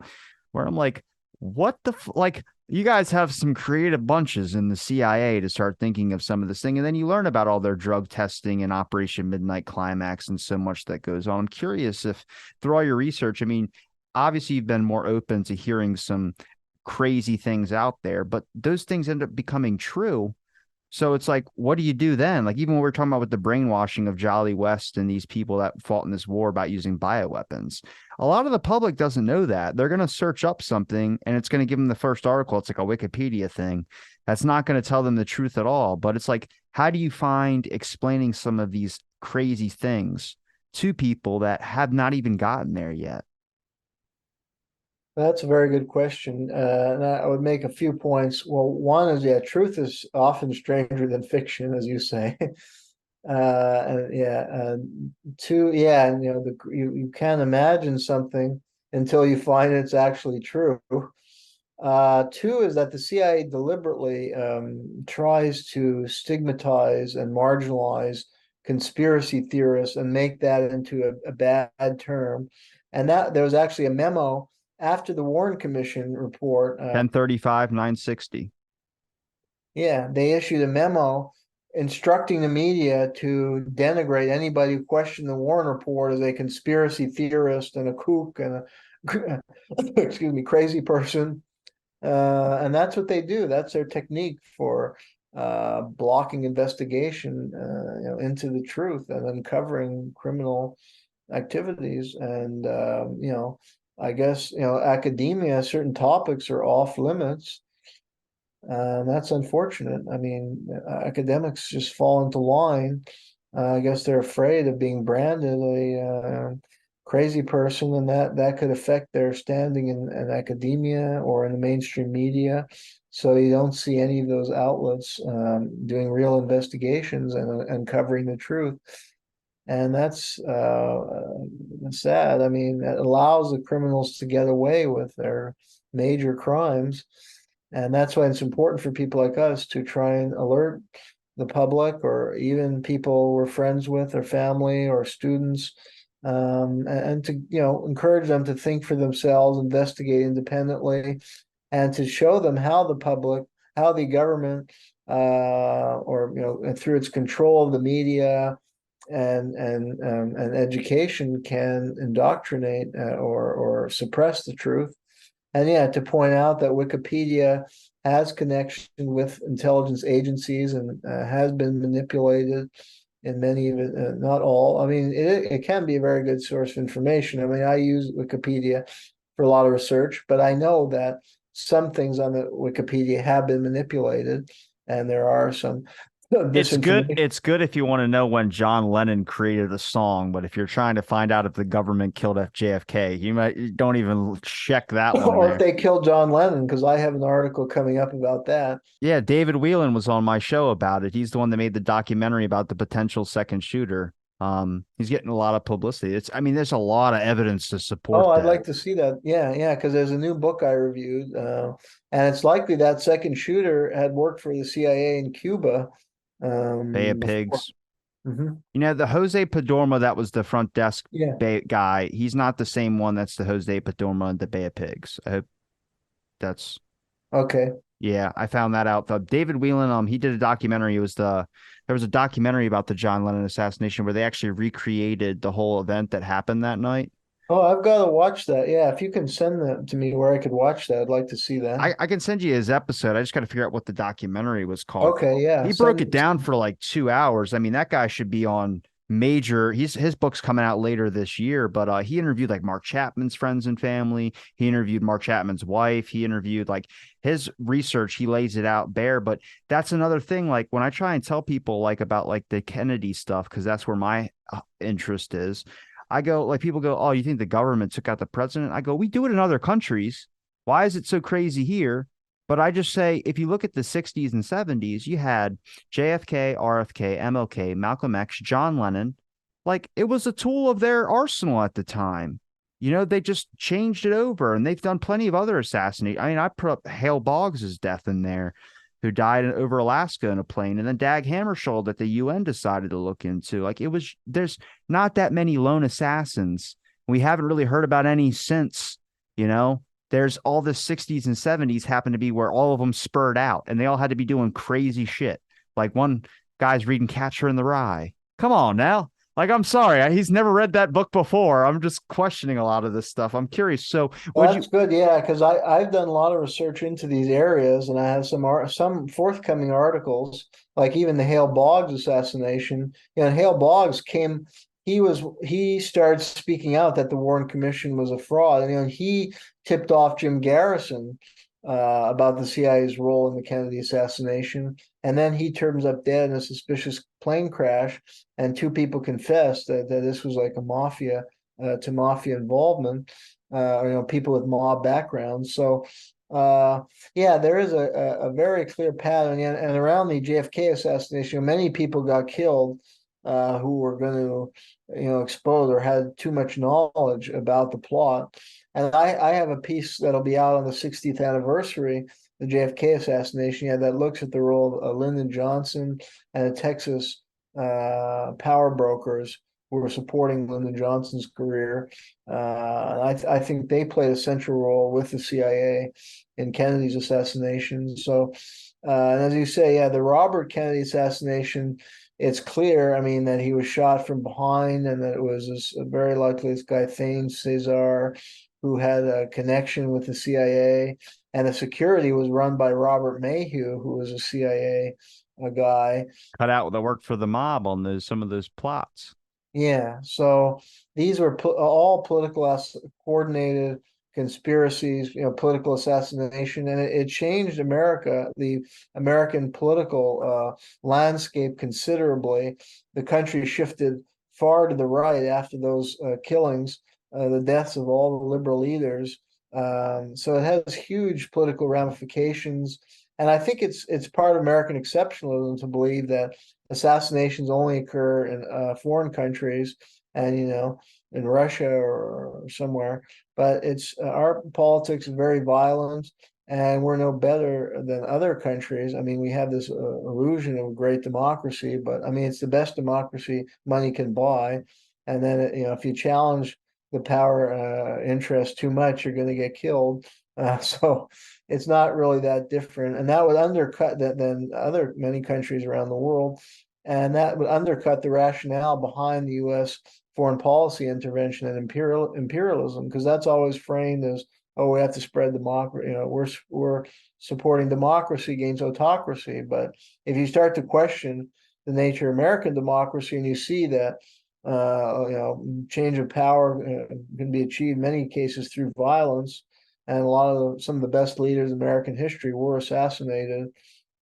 where I'm like, what the like, you guys have some creative bunches in the CIA to start thinking of some of this thing. And then you learn about all their drug testing and Operation Midnight Climax and so much that goes on. I'm curious if through all your research, I mean, obviously you've been more open to hearing some crazy things out there, but those things end up becoming true. So it's like, what do you do then? Like, even when we're talking about with the brainwashing of Jolly West and these people that fought in this war about using bioweapons, a lot of the public doesn't know that. They're going to search up something and it's going to give them the first article. It's like a Wikipedia thing. That's not going to tell them the truth at all. But it's like, how do you find explaining some of these crazy things to people that have not even gotten there yet? That's a very good question. And I would make a few points. Well, one is, yeah, truth is often stranger than fiction, as you say. And yeah, two, yeah, and you can't imagine something until you find it's actually true. Two is that the CIA deliberately tries to stigmatize and marginalize conspiracy theorists and make that into a bad term. And that there was actually a memo after the Warren Commission report. 1035, 960. Yeah, they issued a memo instructing the media to denigrate anybody who questioned the Warren report as a conspiracy theorist and a kook and a excuse me, crazy person. And that's what they do. That's their technique for blocking investigation, into the truth and uncovering criminal activities. And I guess academia, certain topics are off limits. That's unfortunate. I mean, academics just fall into line. I guess they're afraid of being branded a crazy person, and that could affect their standing in academia or in the mainstream media. So you don't see any of those outlets doing real investigations and uncovering the truth. And that's sad. I mean, it allows the criminals to get away with their major crimes. And that's why it's important for people like us to try and alert the public or even people we're friends with or family or students, and to encourage them to think for themselves, investigate independently, and to show them how the government, or through its control of the media and education can indoctrinate or suppress the truth. And yeah, to point out that Wikipedia has connection with intelligence agencies and has been manipulated in many of it, not all. I mean, it can be a very good source of information. I mean, I use Wikipedia for a lot of research, but I know that some things on the Wikipedia have been manipulated, and there are some It's good. disinformation. It's good if you want to know when John Lennon created a song, but if you're trying to find out if the government killed JFK, you don't even check that one Or if there. they killed John Lennon, because I have an article coming up about that. Yeah, David Whelan was on my show about it. He's the one that made the documentary about the potential second shooter. He's getting a lot of publicity. I mean, there's a lot of evidence to support Oh, I'd that. like to see that. Yeah, yeah, because there's a new book I reviewed, and it's likely that second shooter had worked for the CIA in Cuba Bay of before. Pigs. Hmm. The Jose Padorma that was the front desk Yeah. guy. He's not the same one that's the Jose Padorma in the Bay of Pigs. I hope that's Okay. Yeah, I found that out. David Whelan, he did a documentary. There was a documentary about the John Lennon assassination where they actually recreated the whole event that happened that night. Oh, I've got to watch that. Yeah, if you can send that to me where I could watch that, I'd like to see that. I can send you his episode. I just got to figure out what the documentary was called. Okay, yeah. He broke it down for like 2 hours. I mean, that guy should be on major. His book's coming out later this year, but he interviewed like Mark Chapman's friends and family. He interviewed Mark Chapman's wife. He interviewed like his research. He lays it out bare. But that's another thing. Like when I try and tell people like about like the Kennedy stuff, because that's where my interest is. I go like people go, oh, you think the government took out the president? I go, we do it in other countries. Why is it so crazy here? But I just say, if you look at the 60s and 70s, you had JFK, RFK, MLK, Malcolm X, John Lennon. Like it was a tool of their arsenal at the time. You know, they just changed it over and they've done plenty of other assassinations. I mean, I put up Hale Boggs' death in there, who died over Alaska in a plane, and then Dag Hammarskjöld that the UN decided to look into. Like it was, there's not that many lone assassins. We haven't really heard about any since, you know there's all the 60s and 70s happened to be where all of them spurred out and they all had to be doing crazy shit. Like one guy's reading Catcher in the Rye. Come on now. Like, I'm sorry. He's never read that book before. I'm just questioning a lot of this stuff. I'm curious. So, would Well, you, that's good, yeah, because I've done a lot of research into these areas, and I have some forthcoming articles, like even the Hale Boggs assassination. You know, Hale Boggs came, he started speaking out that the Warren Commission was a fraud, and he tipped off Jim Garrison about the CIA's role in the Kennedy assassination, and then he turns up dead in a suspicious plane crash, and two people confessed that this was like a mafia involvement, people with mob backgrounds. So, yeah, there is a very clear pattern. And around the JFK assassination, many people got killed who were going to, expose or had too much knowledge about the plot. And I have a piece that'll be out on the 60th anniversary, the JFK assassination, yeah, that looks at the role of Lyndon Johnson and the Texas power brokers who were supporting Lyndon Johnson's career. I think they played a central role with the CIA in Kennedy's assassination. So, and as you say, yeah, the Robert Kennedy assassination, it's clear, I mean, that he was shot from behind and that it was very likely this guy, Thames Cesar, who had a connection with the CIA. And the security was run by Robert Mayhew, who was a CIA guy. cut out the work for the mob on those some of those plots? Yeah, so these were all political coordinated conspiracies, political assassination, and it changed America, the American political landscape considerably. The country shifted far to the right after those killings, the deaths of all the liberal leaders. So it has huge political ramifications, and I think it's part of American exceptionalism to believe that assassinations only occur in foreign countries and in Russia or somewhere. But it's our politics is very violent, and we're no better than other countries. I mean, we have this illusion of great democracy, but I mean, it's the best democracy money can buy. And then if you challenge the power interest too much, you're going to get killed. So it's not really that different, and that would undercut that than other many countries around the world, and that would undercut the rationale behind the U.S. foreign policy intervention and imperialism, because that's always framed as, oh, we have to spread democracy. We're supporting democracy against autocracy, but if you start to question the nature of American democracy and you see that change of power can be achieved in many cases through violence, and some of the best leaders in American history were assassinated.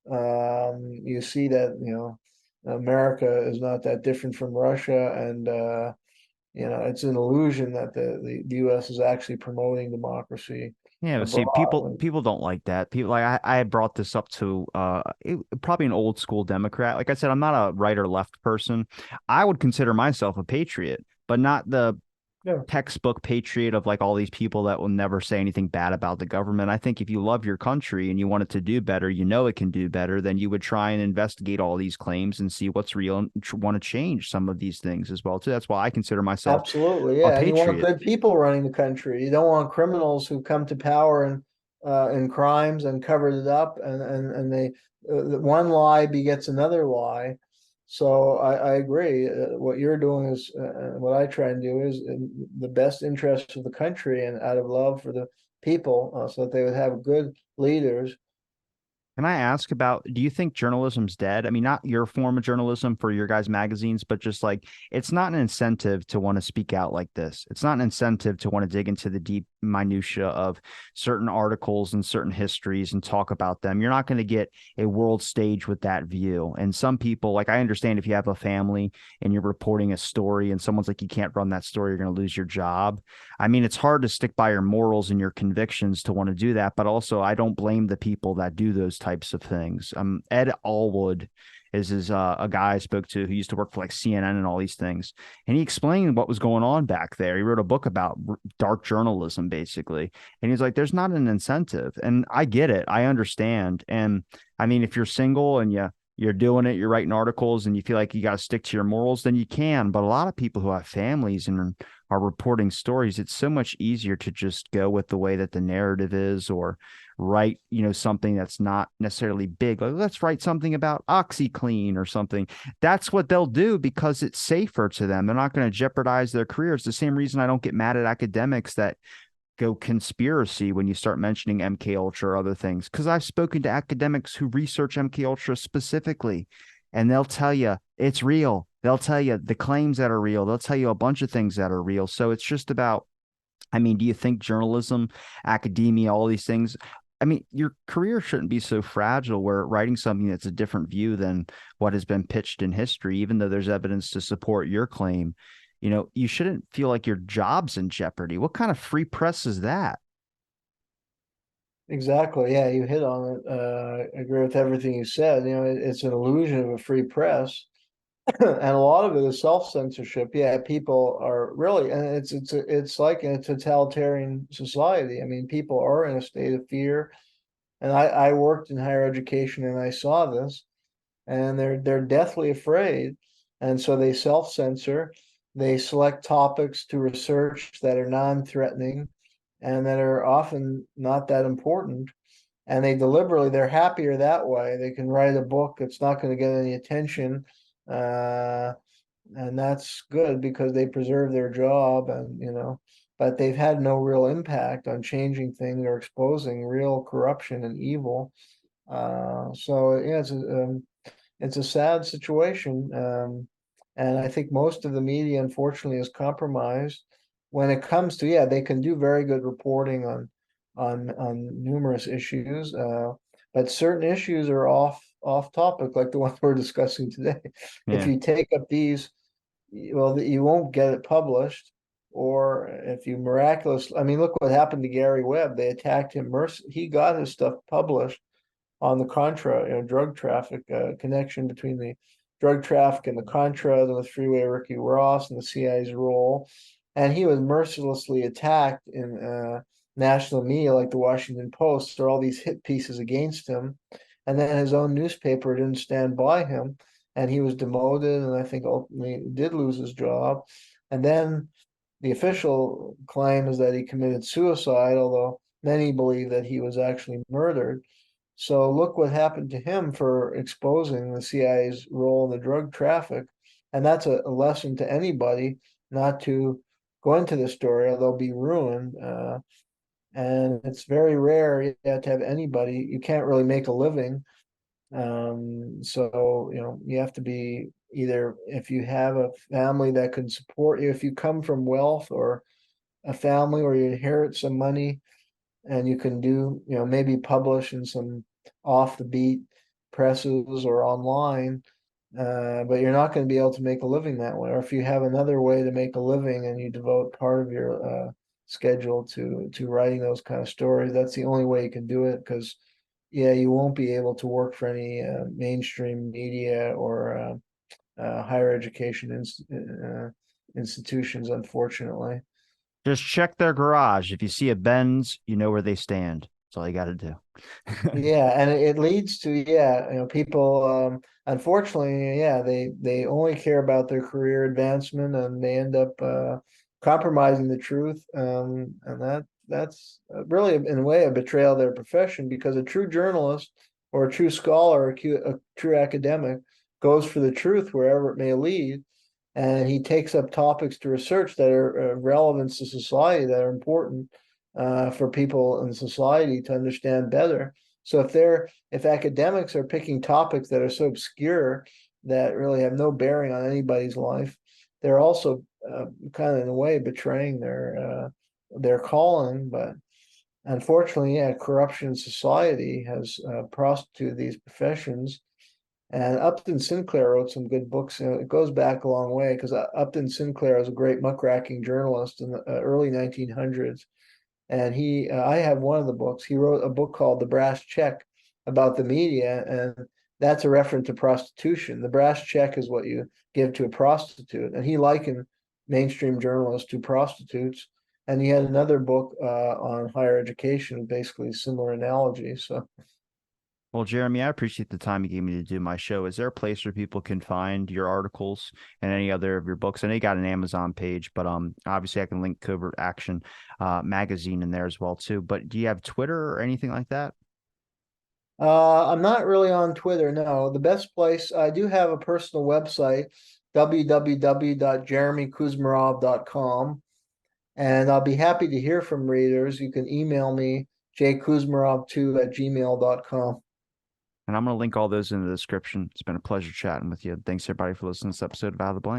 You see that America is not that different from Russia, and it's an illusion that the U.S. is actually promoting democracy Yeah, but see, people abroad. people don't like that. People like I had brought this up to probably an old school Democrat. Like I said, I'm not a right or left person. I would consider myself a patriot, but not the Yeah, textbook patriot of like all these people that will never say anything bad about the government. I think if you love your country and you want it to do better, you know it can do better, then you would try and investigate all these claims and see what's real and want to change some of these things as well too. That's why I consider myself absolutely. a Yeah, and you want patriot. good people running the country. You don't want criminals who come to power and in crimes and covered it up, and they one lie begets another lie. So I agree. What you're doing is what I try and do is in the best interest of the country and out of love for the people, so that they would have good leaders. Can I ask about, do you think journalism's dead? I mean, not your form of journalism for your guys' magazines, but just like it's not an incentive to want to speak out like this. It's not an incentive to want to dig into the deep minutia of certain articles and certain histories and talk about them. You're not going to get a world stage with that view. And some people, like I understand if you have a family and you're reporting a story and someone's like, you can't run that story, you're going to lose your job. I mean, it's hard to stick by your morals and your convictions to want to do that, but also I don't blame the people that do those types of things. Ed Allwood is a guy I spoke to who used to work for like CNN and all these things, and he explained what was going on back there. He wrote a book about dark journalism, basically, and he's like, "There's not an incentive," and I get it, I understand, and I mean, if you're single and you're doing it, you're writing articles, and you feel like you got to stick to your morals, then you can. But a lot of people who have families and are reporting stories, it's so much easier to just go with the way that the narrative is, or write, something that's not necessarily big. Like, let's write something about OxyClean or something. That's what they'll do because it's safer to them. They're not going to jeopardize their career. It's the same reason I don't get mad at academics that go conspiracy when you start mentioning MkUltra or other things. Because I've spoken to academics who research MkUltra specifically, and they'll tell you it's real. They'll tell you the claims that are real. They'll tell you a bunch of things that are real. So it's just about, I mean, do you think journalism, academia, all these things? I mean, your career shouldn't be so fragile where writing something that's a different view than what has been pitched in history, even though there's evidence to support your claim. You shouldn't feel like your job's in jeopardy. What kind of free press is that? Exactly. Yeah, you hit on it. I agree with everything you said. It's an illusion of a free press. And a lot of it is self-censorship. Yeah, people are really, and it's like in a totalitarian society. I mean, people are in a state of fear. And I worked in higher education and I saw this, and they're deathly afraid. And so they self-censor. They select topics to research that are non-threatening and that are often not that important. And they're happier that way. They can write a book that's not going to get any attention. Uh, and that's good because they preserve their job, and but they've had no real impact on changing things or exposing real corruption and evil. So yeah, it's a sad situation. And I think most of the media, unfortunately, is compromised when it comes to, yeah, they can do very good reporting on numerous issues, but certain issues are off topic, like the one we're discussing today. If Yeah. you take up these, well, you won't get it published. Or if you I mean, look what happened to Gary Webb. They attacked him. He got his stuff published on the Contra, drug traffic, connection between the drug traffic and the Contra, the freeway Ricky Ross, and the CIA's role. And he was mercilessly attacked in national media like the Washington Post. There are all these hit pieces against him. And then his own newspaper didn't stand by him. And he was demoted, and I think ultimately did lose his job. And then the official claim is that he committed suicide, although many believe that he was actually murdered. So look what happened to him for exposing the CIA's role in the drug traffic. And that's a lesson to anybody not to go into the story or they'll be ruined. And it's very rare, yeah, to have anybody, you can't really make a living. So, you have to be either, if you have a family that can support you, if you come from wealth, or a family where you inherit some money, and you can do, maybe publish in some off the beat presses or online, but you're not going to be able to make a living that way. Or if you have another way to make a living and you devote part of your schedule to writing those kind of stories, that's the only way you can do it. Because yeah, you won't be able to work for any mainstream media or higher education institutions, unfortunately. Just check their garage. If you see a Benz, you know where they stand. That's all you got to do. Yeah, and it leads to, yeah, people unfortunately, yeah, they only care about their career advancement, and they end up compromising the truth. And that's really in a way a betrayal of their profession, because a true journalist or a true scholar, a true academic goes for the truth wherever it may lead. And he takes up topics to research that are relevant to society, that are important for people in society to understand better. So if academics are picking topics that are so obscure that really have no bearing on anybody's life, they're also kind of in a way betraying their calling. But unfortunately, yeah, corruption in society has prostituted these professions. And Upton Sinclair wrote some good books. It goes back a long way because Upton Sinclair was a great muckraking journalist in the early 1900s. And I have one of the books. He wrote a book called The Brass Check about the media, and that's a reference to prostitution. The brass check is what you give to a prostitute, and he likened mainstream journalists to prostitutes. And he had another book on higher education, basically similar analogy. So. Well, Jeremy, I appreciate the time you gave me to do my show. Is there a place where people can find your articles and any other of your books? I know you got an Amazon page, but obviously I can link CovertAction magazine in there as well too. But do you have Twitter or anything like that? I'm not really on Twitter. No, the best place, I do have a personal website, www.jeremykuzmarov.com, and I'll be happy to hear from readers. You can email me, jkuzmarov2@gmail.com. And I'm going to link all those in the description. It's been a pleasure chatting with you. Thanks everybody for listening to this episode of Out of the Blank.